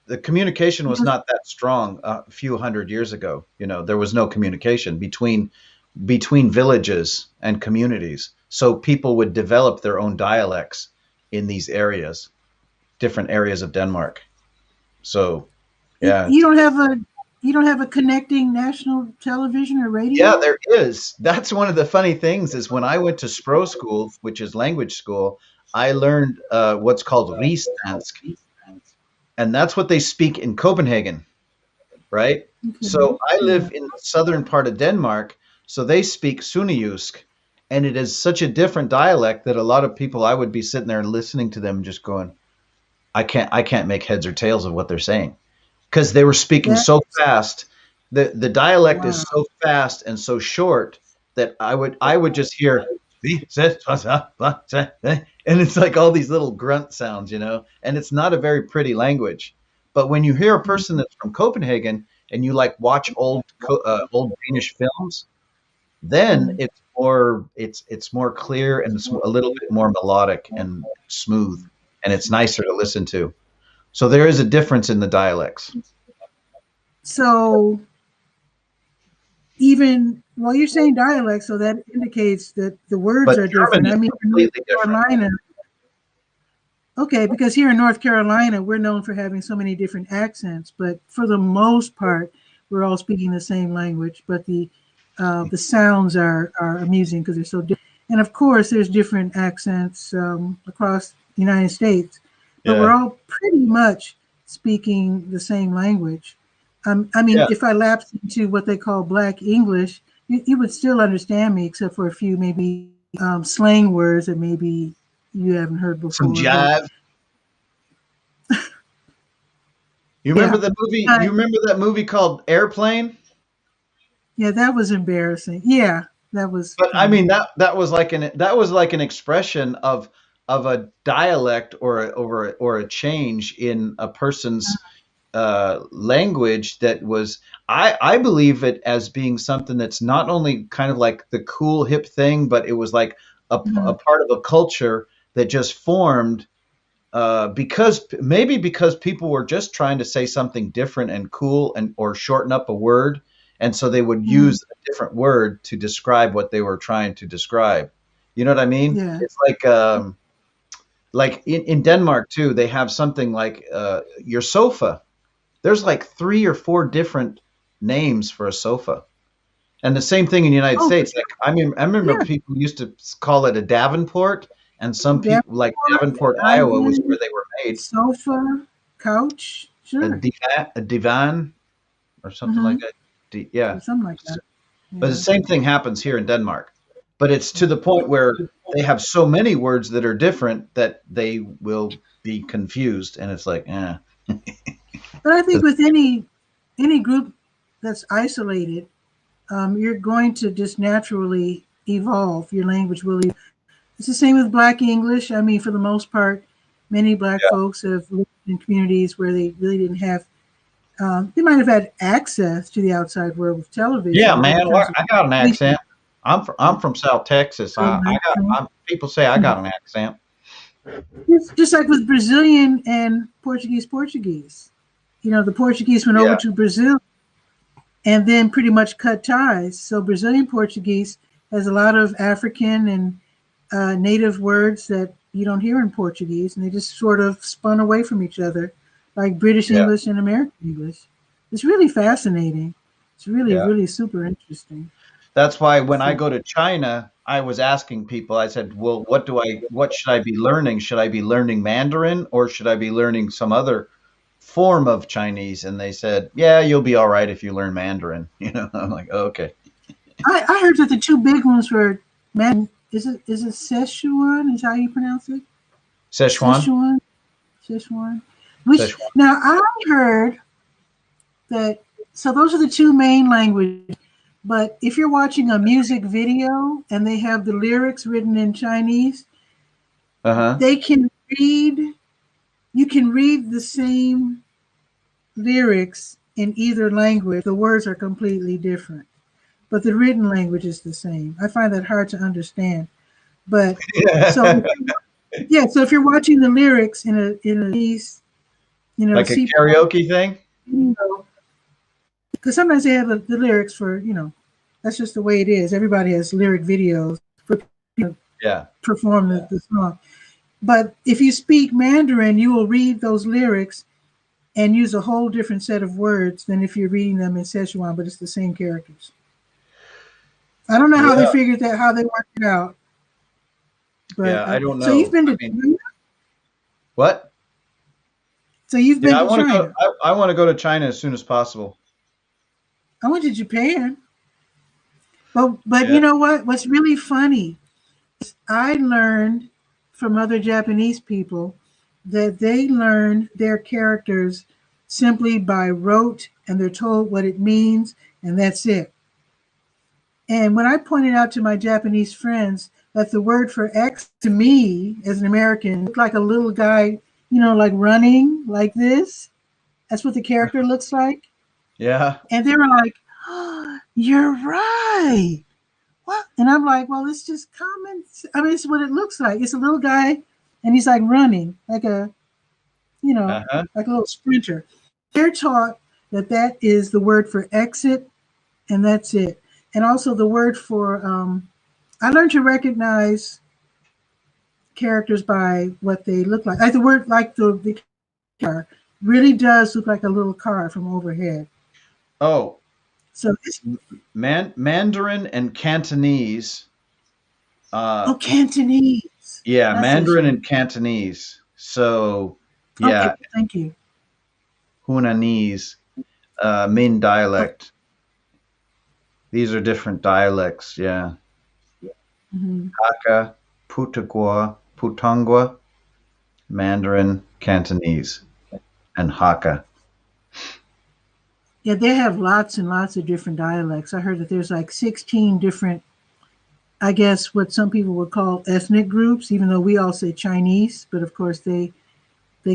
The communication was Because, not that strong a few hundred years ago. There was no communication between villages and communities. So people would develop their own dialects in these areas, different areas of Denmark. So, yeah, you don't have a You don't have a connecting national television or Yeah, radio? there is. That's one of the funny things is when I went to Spro School, which is language school, I learned what's called Rigsdansk, and that's what they speak in Copenhagen, right? Okay. So I Yeah. live in the southern part of Denmark, so they speak Sønderjysk, and it is such a different dialect that a lot of people I would be sitting there listening to them just going, I can't make heads or tails of what they're saying because they were speaking That so fast. The dialect is wow. so fast and so short that I would just hear and it's like all these little grunt sounds, and it's not a very pretty language. But when you hear a person that's from Copenhagen and you like watch old Danish films, then Mhm. it's more clear and it's a little bit more melodic and smooth, and it's nicer to listen to. So there is a difference in the dialects. So even well, you're saying dialect, so that indicates that the words But are German different. is I mean, in North completely different. Carolina, okay, because here in North Carolina, we're known for having so many different accents, but for the most part, we're all speaking the same language. But the sounds are amusing because they're so different. And of course, there's different accents across the United States, but we're Yeah. all pretty much speaking the same language. I mean, Yeah. if I lapsed into what they call Black English, you would still understand me, except for a few maybe slang words that maybe you haven't heard Some before. But jive. You remember yeah, the movie? I, You remember that movie called Airplane? yeah, that was embarrassing. Yeah, that was But I funny. mean that was like an expression of a dialect or a change in a person's language that was I believe it as being something that's not only kind of like the cool hip thing, but it was like a Mhm. part of a culture that just formed because people were just trying to say something different and cool and or shorten up a word, and so they would Mhm. use a different word to describe what they were trying to describe. You know what I mean? Yeah. It's like in Denmark too. They have something like your sofa. There's like 3 or 4 different names for a sofa. And the same thing in the United Oh, States. Like I remember yeah. people used to call it a Davenport, and some people like Davenport, Davenport, Iowa was where divan, they were made. sofa, couch. Sure. A divan or something like Mm-hmm. that. Yeah. Something like that. But the Yeah. same thing happens here in Denmark. But it's to the point where they have so many words that are different that they will be confused, and it's like, eh. But I think 'Cause- with any group that's isolated, you're going to just naturally evolve. Your language will. It's the same with Black English. I mean, for the most part, many Black yeah, folks have lived in communities where they really didn't have. They might have had access to the outside world with yeah, television, but in man. terms of I got an speaking, accent. I'm from South Texas. People say I got an accent. it's just like with Brazilian and Portuguese. You know, the Portuguese went over Yeah, to Brazil and then pretty much cut ties. So Brazilian Portuguese has a lot of African and native words that you don't hear in Portuguese, and they just sort of spun away from each other, like British yeah, English and American English. It's really fascinating. It's really, yeah. really super interesting. That's why when I So, go to China, I was asking people, I said, well, what should I be learning? Should I be learning Mandarin or should I be learning some other form of Chinese? And they said, yeah, you'll be all right if you learn Mandarin. I'm like, oh, okay. I heard that the two big ones were man. Is it Szechuan? Is how you pronounce it? Sichuan? Szechuan. Szechuan. Which Sichuan. now I heard that. So those are the two main languages. But if you're watching a music video and they have the lyrics written in Chinese, Uh-huh. they can read. You can read the same lyrics in either language. The words are completely different, but the written language is the same. I find that hard to understand. But so yeah, so if you're watching the lyrics in a piece, Like a see, karaoke thing? because sometimes they have the lyrics for that's just the way it is. Everybody has lyric videos for Yeah. perform the song. But if you speak Mandarin, you will read those lyrics and use a whole different set of words than if you're reading them in Szechuan, but it's the same characters. I don't know how they Yeah, figured that, how they worked it out. But yeah, I don't so you've know. been I to mean, China? what? So you've Yeah, been I to want to go. China. I want to go to China as soon as possible. I went to Japan. But Yeah. you know what? What's really funny, I learned from other Japanese people that they learn their characters simply by rote, and they're told what it means, and that's it. And when I pointed out to my Japanese friends that the word for X to me as an American looked like a little guy, like running like this. That's what the character looks like. Yeah. And they were like, oh, you're right. What? And I'm like, well, it's just common. I mean, it's what it looks like. It's a little guy and he's like running, like Uh-huh. like a little sprinter. They're taught that that is the word for exit, and that's it. And also the word for, I learned to recognize characters by what they look like. Like the word, like the car really does look like a little car from overhead. Oh, So it's, Mandarin and Cantonese. oh, Uh, Cantonese. yeah, That's what it Mandarin should and Cantonese. So, be. Okay, yeah, thank you. Hunanese, Min dialect. These are different dialects. Yeah, Hmm. Hakka, Putagua, Putangua, Mandarin, Cantonese, and Hakka. Yeah, they have lots and lots of different dialects. I heard that there's like 16 different, I guess, what some people would call ethnic groups, even though we all say Chinese, but of course they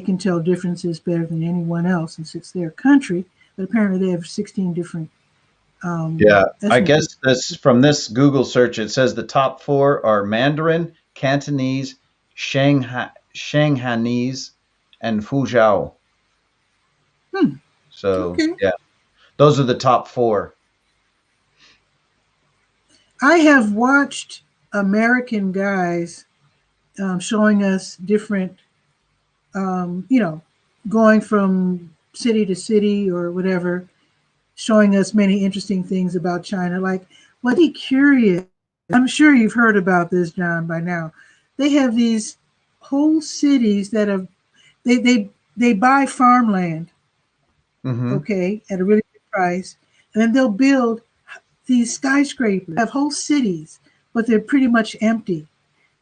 can tell differences better than anyone else since it's their country. But apparently they have 16 different Yeah, I ethnic guess groups. this from this Google search, it says the top four are Mandarin, Cantonese, Shanghainese, and Fuzhou. Hmm, So, okay. yeah, those are the top four. I have watched American guys showing us different, you know, going from city to city or whatever, showing us many interesting things about China. Like, what be curious, I'm sure you've heard about this, John, by now. They have these whole cities that have they buy farmland, Hmm. okay, at a really good price, and then they'll build these skyscrapers, have whole cities, but they're pretty much empty.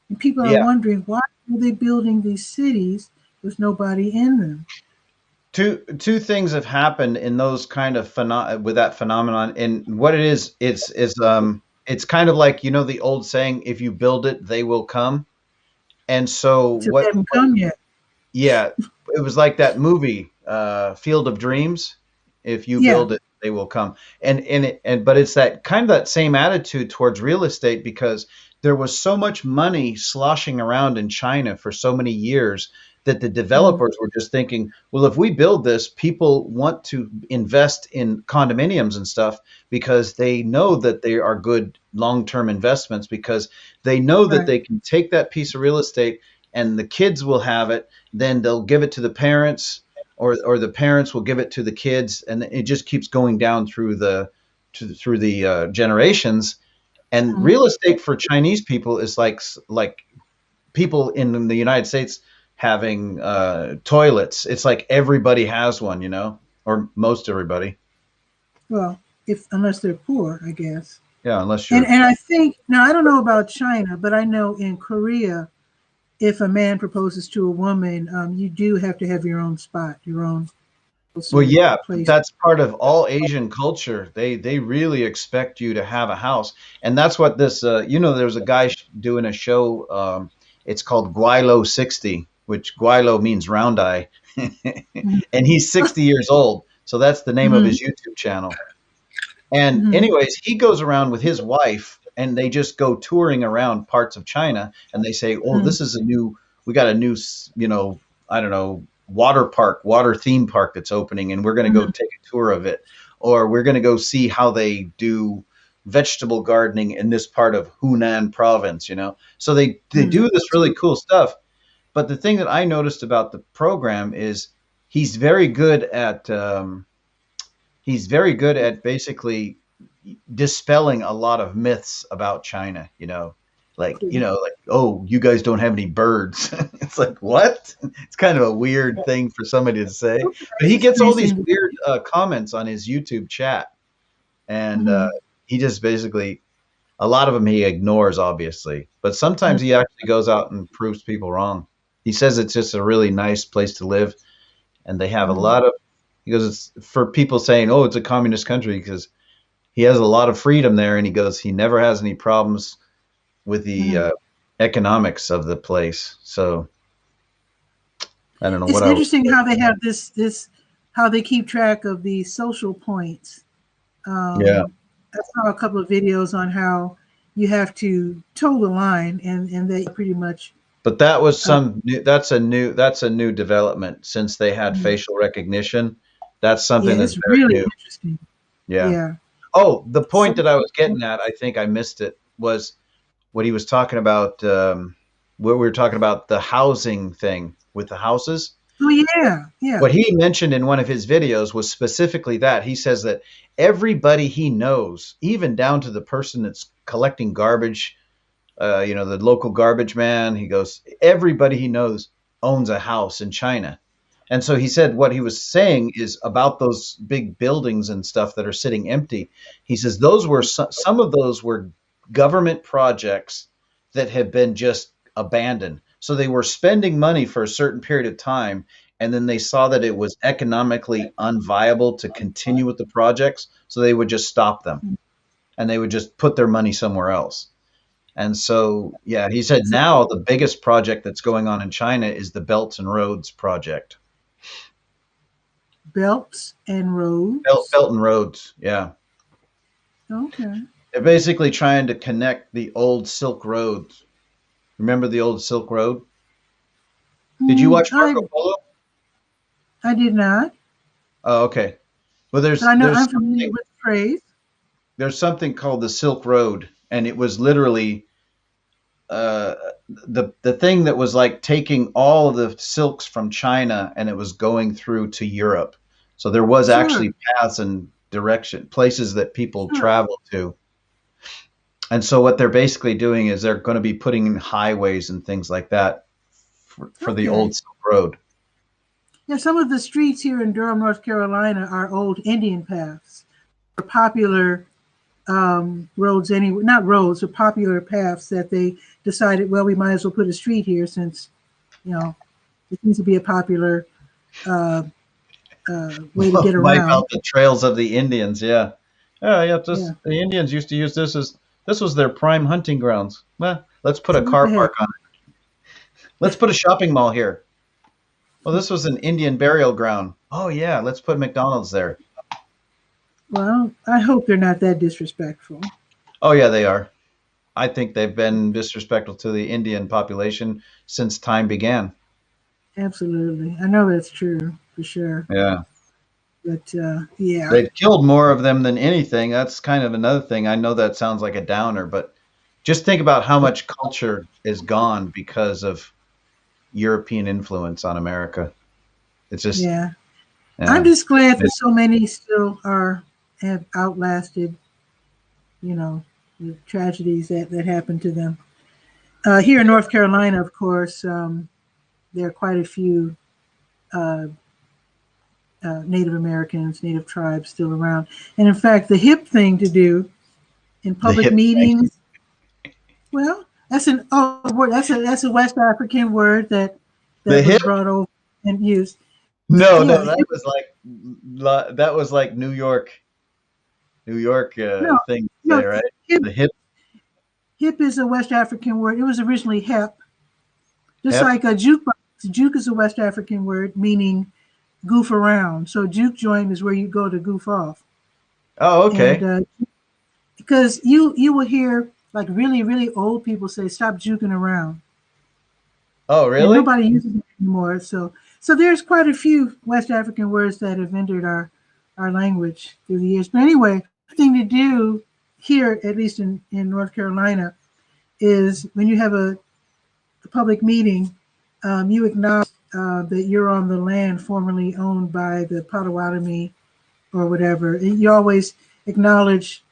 And people are Yeah, wondering why are they building these cities with nobody in them? two things have happened in those kind of with that phenomenon. And what it is, it's kind of like the old saying, "If you build it, they will come." And so Until they haven't come yet. yeah, it was like that movie, Field of Dreams. If you Yeah. build it, they will come. But it's that kind of that same attitude towards real estate because there was so much money sloshing around in China for so many years that the Mm, developers were just thinking, well, if we build this, people want to invest in condominiums and stuff because they know that they are good long-term investments because they know that right. they can take that piece of real estate and the kids will have it, then they'll give it to the parents or the parents will give it to the kids and it just keeps going down through the generations. And Mm. real estate for Chinese people is like people in the United States having toilets. It's like everybody has one, or most everybody. Well, if unless they're poor, I guess. Yeah, unless And you're. and I think now I don't know about China, but I know in Korea, if a man proposes to a woman, you do have to have your own spot, your own Well, closer yeah, place. that's part of all Asian culture. They really expect you to have a house, and that's what this. There's a guy doing a show. It's called Guilo 60, which Guilo means round eye, and he's 60 years old. So that's the name of Mm-hmm, his YouTube channel. And mm-hmm, anyways, he goes around with his wife and they just go touring around parts of China and they say, "Oh, mm-hmm, this is we got a new, I don't know, water theme park that's opening and we're going to go mm-hmm, take a tour of it or we're going to go see how they do vegetable gardening in this part of Hunan province." So they mm-hmm. do this really cool stuff. But the thing that I noticed about the program is he's very good at basically dispelling a lot of myths about China. Like, oh, you guys don't have any birds. It's like, what? It's kind of a weird thing for somebody to say. But he gets all these weird comments on his YouTube chat, and he just basically, a lot of them he ignores, obviously. But sometimes he actually goes out and proves people wrong. He says it's just a really nice place to live, and they have a lot of. He goes, it's for people saying, "Oh, it's a communist country," because he has a lot of freedom there, and he goes, he never has any problems with the economics of the place. So I don't know It's what interesting how they have this how they keep track of the social points. Yeah. I saw a couple of videos on how you have to toe the line, and they pretty much. But that was that's a new development since they had facial recognition. That's something that's it's very really new. interesting. Yeah. Yeah. Oh, the point that I was getting at, I think I missed it, was what he was talking about. What we were talking about, the housing thing with the houses. Oh yeah, yeah. What he mentioned in one of his videos was specifically that. He says that everybody he knows, even down to the person that's collecting garbage, the local garbage man, he goes, everybody he knows owns a house in China. And so he said what he was saying is about those big buildings and stuff that are sitting empty. He says those were some of those were government projects that have been just abandoned. So they were spending money for a certain period of time, and then they saw that it was economically unviable to continue with the projects, so they would just stop them, and they would just put their money somewhere else. And so, yeah, he said now the biggest project that's going on in China is the Belts and Roads project. Belts and roads. Belt and Roads, yeah. Okay. They're basically trying to connect the old Silk Road. Remember the old Silk Road? Did you watch Marco Polo? I did not. Oh, okay. Well, But I know I'm familiar with the phrase. There's something called the Silk Road, and it was literally the thing that was like taking all of the silks from China, and it was going through to Europe. So there was actually paths and places that people travel to. And so what they're basically doing is they're going to be putting in highways and things like that for the old Silk Road. Yeah, some of the streets here in Durham, North Carolina are old Indian paths. They're popular roads anyway, not roads, but popular paths that they decided, well, we might as well put a street here since, it seems to be a popular way to get around. Wipe out the trails of the Indians, yeah. The Indians used to use this was their prime hunting grounds. Well, let's put a car park on it. Let's put a shopping mall here. Well, this was an Indian burial ground. Oh, yeah, let's put McDonald's there. Well, I hope they're not that disrespectful. Oh, yeah, they are. I think they've been disrespectful to the Indian population since time began. Absolutely. I know that's true, for sure. Yeah. But, yeah. They've killed more of them than anything. That's kind of another thing. I know that sounds like a downer, but just think about how much culture is gone because of European influence on America. It's just I'm just glad that so many still have outlasted, the tragedies that happened to them. Here in North Carolina, of course, there are quite a few Native Americans, Native tribes still around. And in fact, the hip thing to do in public meetings, well, that's that's a West African word that was brought over and used. No, that was like New York thing, right? The hip. Hip is a West African word. It was originally hep, just like a jukebox. Juke is a West African word meaning goof around. So juke joint is where you go to goof off. Oh, okay. And, because you will hear like really, really old people say, "Stop juking around." Oh, really? And nobody uses it anymore. So there's quite a few West African words that have entered our language through the years. But anyway, the thing to do here, at least in North Carolina, is when you have a public meeting, you acknowledge that you're on the land formerly owned by the Potawatomi or whatever. You always acknowledge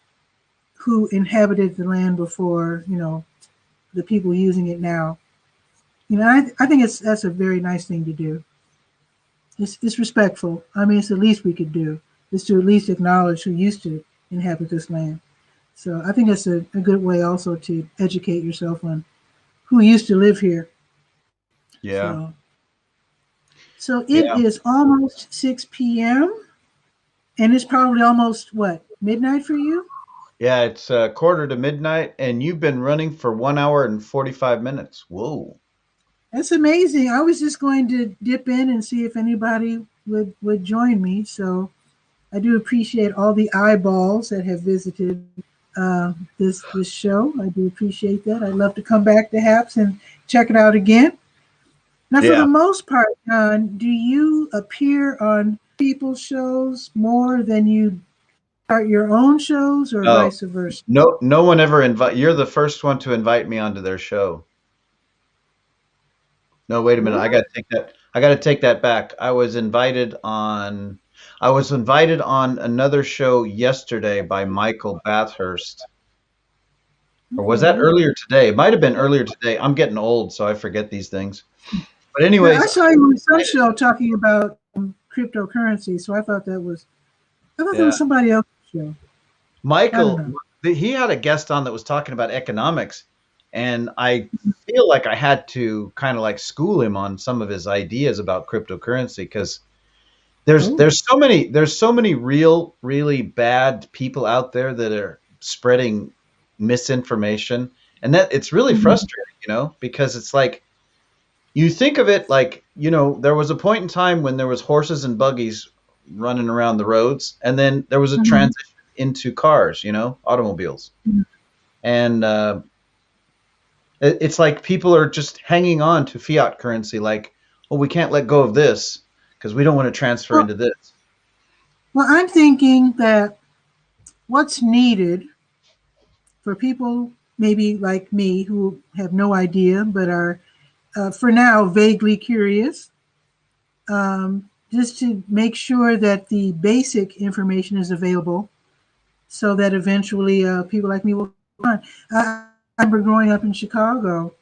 who inhabited the land before, the people using it now. I think that's a very nice thing to do. It's respectful. I mean, it's the least we could do is to at least acknowledge who used to inhabit this land. So I think that's a good way also to educate yourself on who used to live here. Yeah. So it is almost 6 p.m. and it's probably almost what, midnight for you? Yeah, it's quarter to midnight, and you've been running for 1 hour and 45 minutes. Whoa. That's amazing. I was just going to dip in and see if anybody would join me. So I do appreciate all the eyeballs that have visited this show. I do appreciate that. I'd love to come back to HAPS and check it out again. Now, for the most part, John, do you appear on people's shows more than you start your own shows, or vice versa? No one ever You're the first one to invite me onto their show. No, wait a minute. Really? I got to take that back. I was invited on another show yesterday by Michael Bathurst. Or was that earlier today? It might have been earlier today. I'm getting old, so I forget these things. But anyways, I saw you on some show talking about cryptocurrency, so I thought that was somebody else's show. Michael, he had a guest on that was talking about economics, and I feel like I had to kind of like school him on some of his ideas about cryptocurrency, because there's so many really bad people out there that are spreading misinformation, and that it's really frustrating, because it's like, you think of it like, there was a point in time when there was horses and buggies running around the roads, and then there was a transition into cars, automobiles. And it's like people are just hanging on to fiat currency like, we can't let go of this because we don't want to transfer into this. Well, I'm thinking that what's needed for people maybe like me who have no idea but are for now vaguely curious, just to make sure that the basic information is available so that eventually people like me will find. I remember growing up in Chicago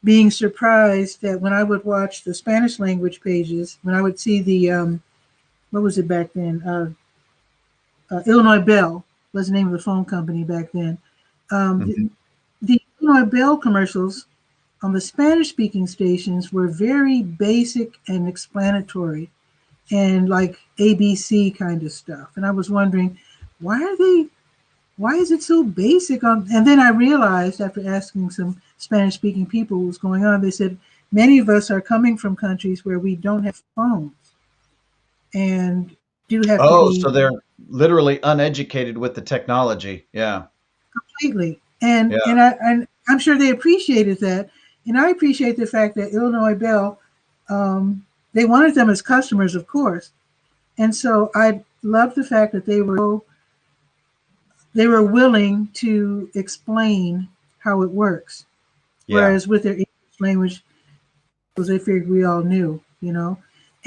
being surprised that when I would watch the Spanish language pages, when I would see the, what was it back then? Illinois Bell was the name of the phone company back then. The Illinois Bell commercials on the Spanish-speaking stations were very basic and explanatory and like ABC kind of stuff. And I was wondering, why is it so basic? And then I realized after asking some Spanish-speaking people what was going on, they said, many of us are coming from countries where we don't have phones and do have to be... so they're literally uneducated with the technology. Yeah. Completely. And I'm sure they appreciated that. And I appreciate the fact that Illinois Bell, they wanted them as customers, of course. And so I love the fact that they were willing to explain how it works. Yeah. Whereas with their English language, because they figured we all knew,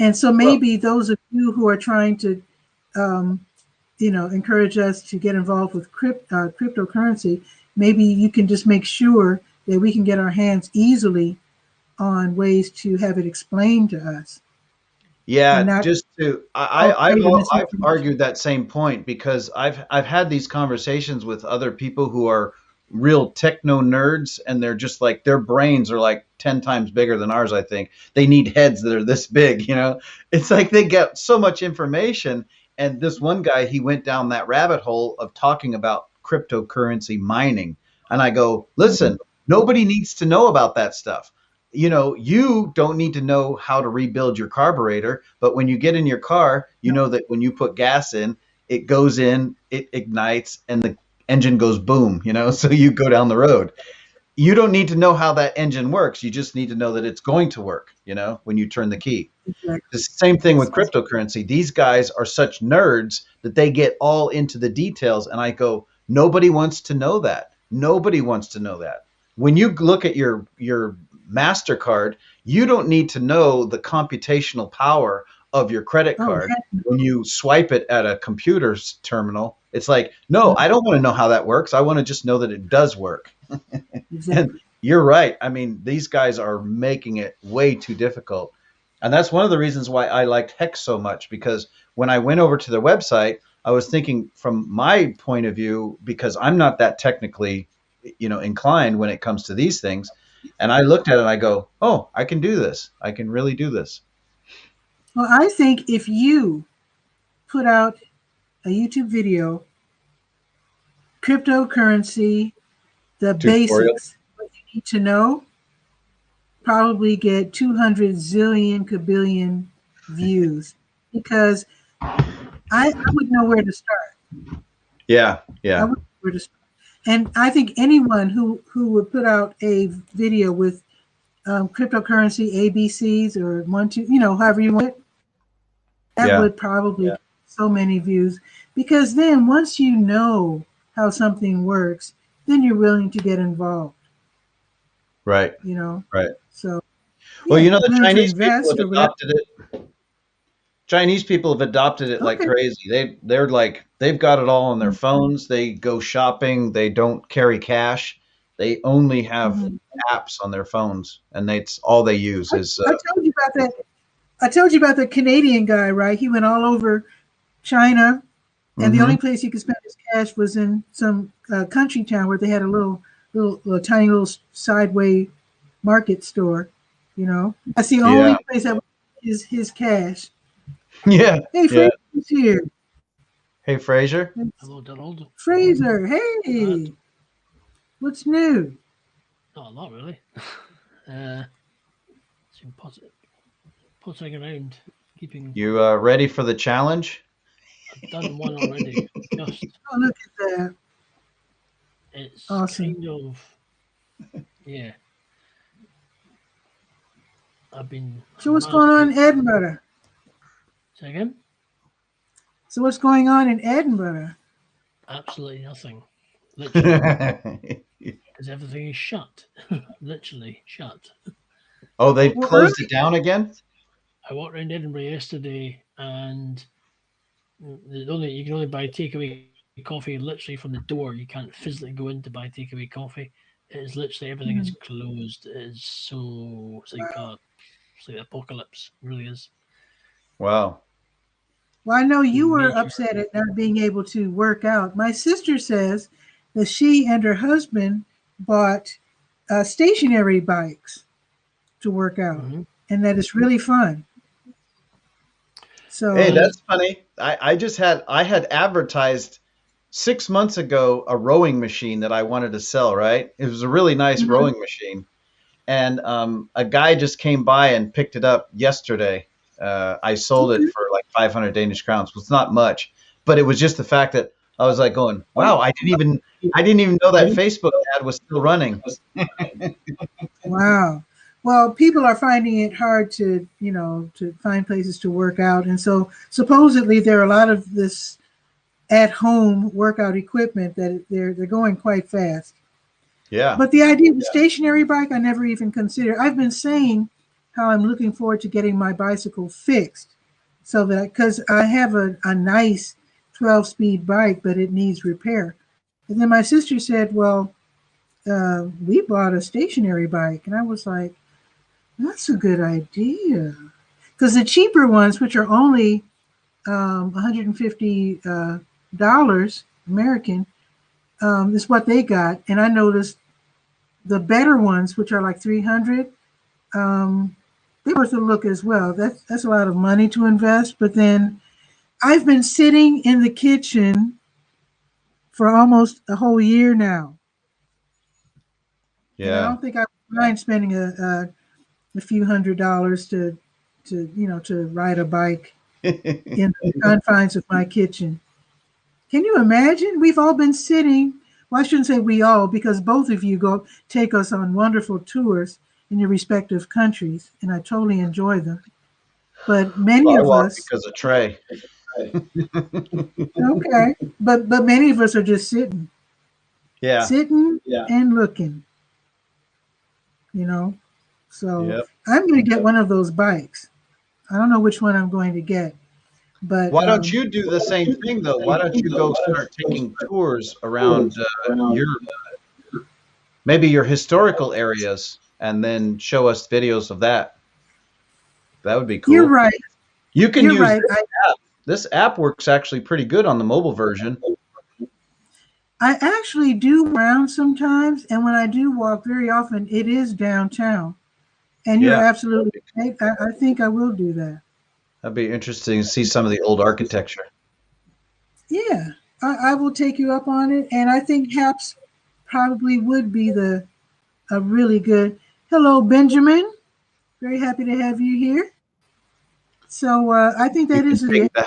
And so maybe those of you who are trying to, encourage us to get involved with cryptocurrency, maybe you can just make sure that we can get our hands easily on ways to have it explained to us. Yeah, I've argued that same point, because I've had these conversations with other people who are real techno nerds, and they're just like, their brains are like 10 times bigger than ours. I think they need heads that are this big, It's like they get so much information. And this one guy, he went down that rabbit hole of talking about cryptocurrency mining. And I go, listen, nobody needs to know about that stuff. You don't need to know how to rebuild your carburetor, but when you get in your car, you know that when you put gas in, it goes in, it ignites, and the engine goes boom, so you go down the road. You don't need to know how that engine works. You just need to know that it's going to work, when you turn the key. Exactly. The same thing with cryptocurrency. These guys are such nerds that they get all into the details. And I go, nobody wants to know that. Nobody wants to know that. When you look at your MasterCard, You don't need to know the computational power of your credit Oh, card when you swipe it at a computer's terminal. It's like, no, I don't want to know how that works. I want to just know that it does work. exactly. And you're right. I mean, these guys are making it way too difficult. And that's one of the reasons why I liked Hex so much, because when I went over to their website, I was thinking from my point of view, because I'm not that technically, inclined when it comes to these things. And I looked at it and I go, oh, I can do this. I can really do this. Well, I think if you put out a YouTube video, cryptocurrency, the Tutorial. basics, what you need to know, probably get 200 zillion kabillion views, because I would know where to start. Yeah. I Yeah. would know where to start. And I think anyone who would put out a video with cryptocurrency ABCs or 1, 2, however you want it, that Yeah. would probably get so many views, because then once you know how something works, then you're willing to get involved, Right. Right. So, Well, yeah, the willing to Chinese people invest have or whatever. adopted it. Chinese people have adopted it like Okay. crazy. They're like, they've got it all on their phones. They go shopping. They don't carry cash. They only have Mhm. apps on their phones, and that's all they use is. I told you about that. I told you about the Canadian guy, right? He went all over China, and the only place he could spend his cash was in some country town where they had a little tiny little sideway market store. That's the only place that is his cash. Yeah. Hey, Yeah. Fraser's here. Hey, Fraser. Hello, Donald. Fraser, hey, what's new? Not a lot, really. Some puttering around, keeping. You ready for the challenge? I've done one already. Just Oh, look at that. it's Awesome. kind of yeah. I've been. So what's going on in Edinburgh? Say again? So what's going on in Edinburgh? Absolutely nothing. Literally, because everything is shut. Literally shut. Oh, they've Well, closed it down again? I walked around Edinburgh yesterday, and you can only buy takeaway coffee literally from the door. You can't physically go in to buy takeaway coffee. It is literally everything is closed. It is so it's like apocalypse. It really is. Wow. Well, I know you were Major. upset at not being able to work out. My sister says that she and her husband bought stationary bikes to work out, Mm-hmm. and that it's really fun. So, Hey, that's funny. I had advertised 6 months ago a rowing machine that I wanted to sell, right? It was a really nice rowing machine. And a guy just came by and picked it up yesterday. I sold it for like 500 Danish crowns. It's not much, but it was just the fact that I was like going, wow, I didn't even know that Facebook ad was still running. wow. Well, people are finding it hard to find places to work out, and so supposedly there are a lot of this at-home workout equipment that they're going quite fast. Yeah. But the idea of a stationary bike, I never even considered. I've been saying how I'm looking forward to getting my bicycle fixed, so that because I have a nice 12-speed bike, but it needs repair. And then my sister said, "Well, we bought a stationary bike," and I was like, "That's a good idea," because the cheaper ones, which are only $150 American, is what they got. And I noticed the better ones, which are like 300, they're worth a look as well. That's a lot of money to invest. But then I've been sitting in the kitchen for almost a whole year now. And I Yeah. don't think I mind spending a few $100s to ride a bike in the confines of my kitchen. Can you imagine? We've all been sitting. Well, I shouldn't say we all, because both of you take us on wonderful tours in your respective countries, and I totally enjoy them. But many Well, I of walk us, because of Trey. okay, but many of us are just sitting Yeah. and looking. So Yep. I'm going to get one of those bikes. I don't know which one I'm going to get, but Why don't you do the same thing though? Why don't you go start taking tours around your maybe your historical areas and then show us videos of that? That would be cool. you're right. You can You're use right. this app works actually pretty good on the mobile version. I actually do walk around sometimes, and when I do walk, very often it is downtown. And you're Yeah. absolutely right. I think I will do that. That'd be interesting to see some of the old architecture. Yeah, I will take you up on it, and I think HAPS probably would be a really good. Hello, Benjamin. Very happy to have you here. So I think You that can is take it. the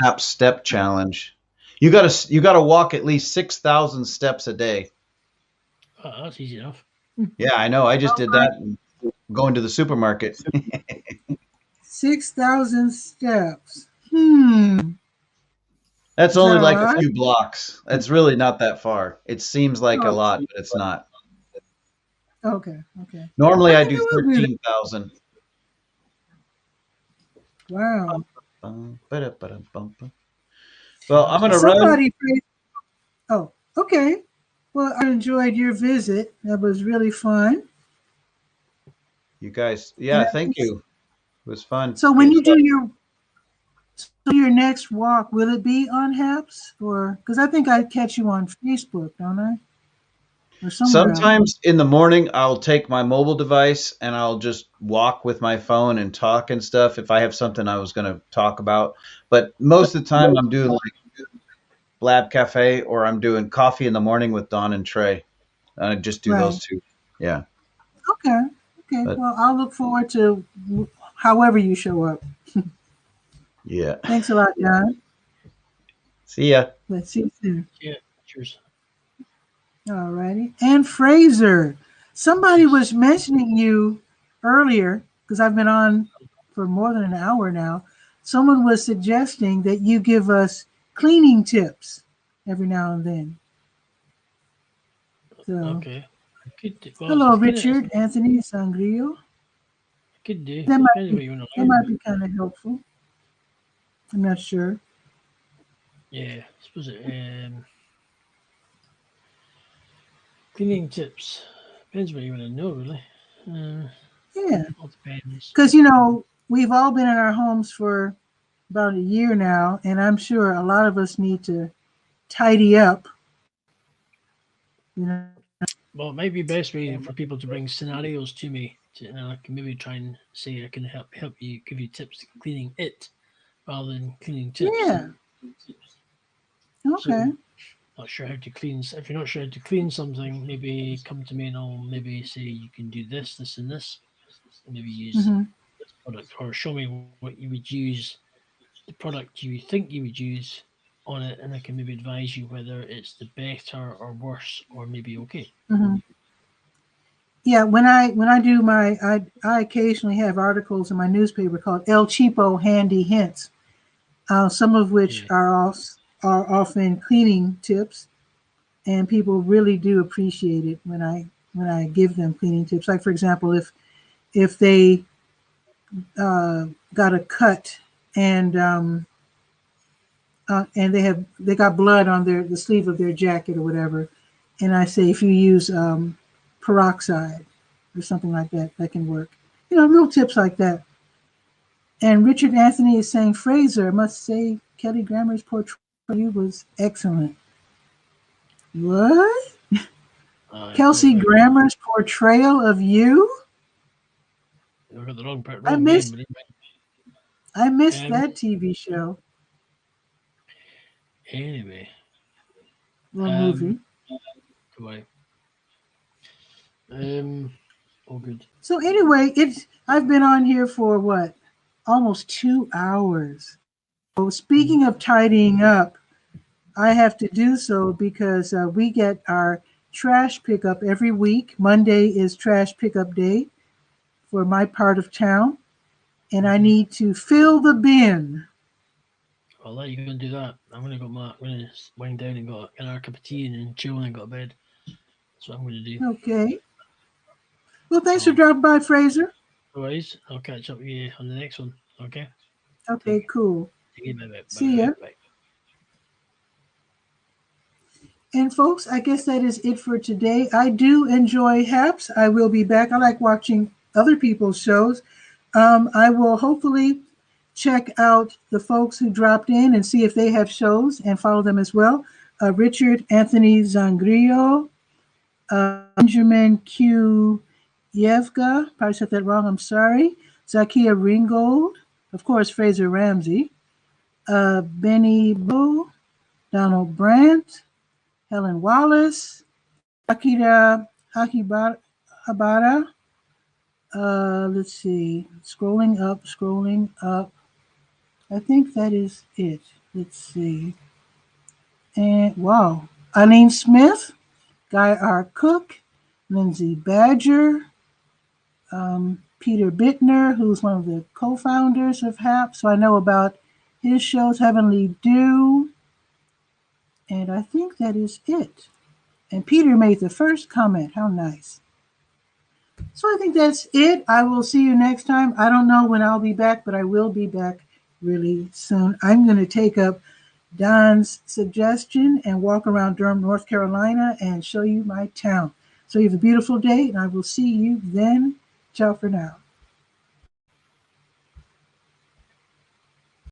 HAPS step challenge. You gotta walk at least 6,000 steps a day. Oh, that's easy enough. Yeah, I know. I just did that going to the supermarket. 6,000 steps. That's Is only that like all a right? few blocks. It's really not that far. It seems like a lot, but it's not. Okay. Okay. Normally I think do I will do that. 13,000. Wow. Well, I'm gonna run. Somebody. Oh, okay. Well, I enjoyed your visit. That was really fun. You guys, And yeah, I thank think- you. It was fun. So when you do your next walk, will it be on HAPS or because I think I catch you on Facebook, don't I? Or somewhere else. Sometimes in the morning, I'll take my mobile device and I'll just walk with my phone and talk and stuff if I have something I was going to talk about. But most of the time, I'm doing like Blab Cafe or I'm doing coffee in the morning with Don and Trey. I just do those two. Yeah. Okay. Okay. But- Well, I'll look forward to however you show up. Yeah. Thanks a lot, John. See ya. Let's see you soon. Yeah, cheers. All righty. And Fraser, somebody was mentioning you earlier because I've been on for more than an hour now. Someone was suggesting that you give us cleaning tips every now and then. So, Okay. Well, hello, it's kinda- Richard, Anthony, Sangrio. Could do. That might Depends what you want to That learn. might be kind of helpful. I'm not sure. Yeah, I suppose it. Cleaning tips. Depends what you want to know, really. Yeah. All depends. Because, we've all been in our homes for about a year now, and I'm sure a lot of us need to tidy up. Well, it might be best way for people to bring scenarios to me, and I can maybe try and say I can help you, give you tips cleaning it, rather than cleaning tips. Yeah. Okay. Not sure how to clean. If you're not sure how to clean something, maybe come to me and I'll maybe say you can do this, this, and this. And maybe use Mhm. this product, or show me what you would use, the product you think you would use on it, and I can maybe advise you whether it's the better or worse, or maybe okay. Mm-hmm. Yeah, when I do I occasionally have articles in my newspaper called El Cheapo Handy Hints, some of which are often cleaning tips, and people really do appreciate it when I give them cleaning tips. Like, for example, if they got a cut and they got blood on the sleeve of their jacket or whatever, and I say if you use peroxide or something like that, that can work. Little tips like that. And Richard Anthony is saying, Fraser, I must say Kelly Grammer's portrait of you was excellent. What? Kelsey Grammer's portrayal of you? I got the wrong part. I missed that TV show. Anyway. Or movie. Goodbye. All good. So anyway, I've been on here for what? Almost 2 hours. So speaking of tidying up, I have to do so because we get our trash pickup every week. Monday is trash pickup day for my part of town, and I need to fill the bin. I'll let you go and do that. I'm gonna wind down and got a cup of tea and chill and go to bed. That's what I'm gonna do. Okay. Well, thanks for dropping by, Fraser. Otherwise, I'll catch up with you on the next one. Okay. Okay, cool. Take it. Bye. See ya. Bye. And folks, I guess that is it for today. I do enjoy Haps. I will be back. I like watching other people's shows. I will hopefully check out the folks who dropped in and see if they have shows and follow them as well. Richard Anthony Zangrillo, Benjamin Q. Yevga, probably said that wrong, I'm sorry. Zakia Ringgold, of course, Fraser Ramsey, Benny Boo, Donald Brandt, Helen Wallace, Akira Hakibara. Let's see, scrolling up. I think that is it. Let's see. And wow, Eileen Smith, Guy R. Cook, Lindsay Badger, Peter Bittner, who's one of the co-founders of HAP, so I know about his shows, Heavenly Dew, and I think that is it. And Peter made the first comment. How nice. So I think that's it. I will see you next time. I don't know when I'll be back, but I will be back really soon. I'm going to take up Don's suggestion and walk around Durham, North Carolina, and show you my town. So you have a beautiful day, and I will see you then. Ciao for now.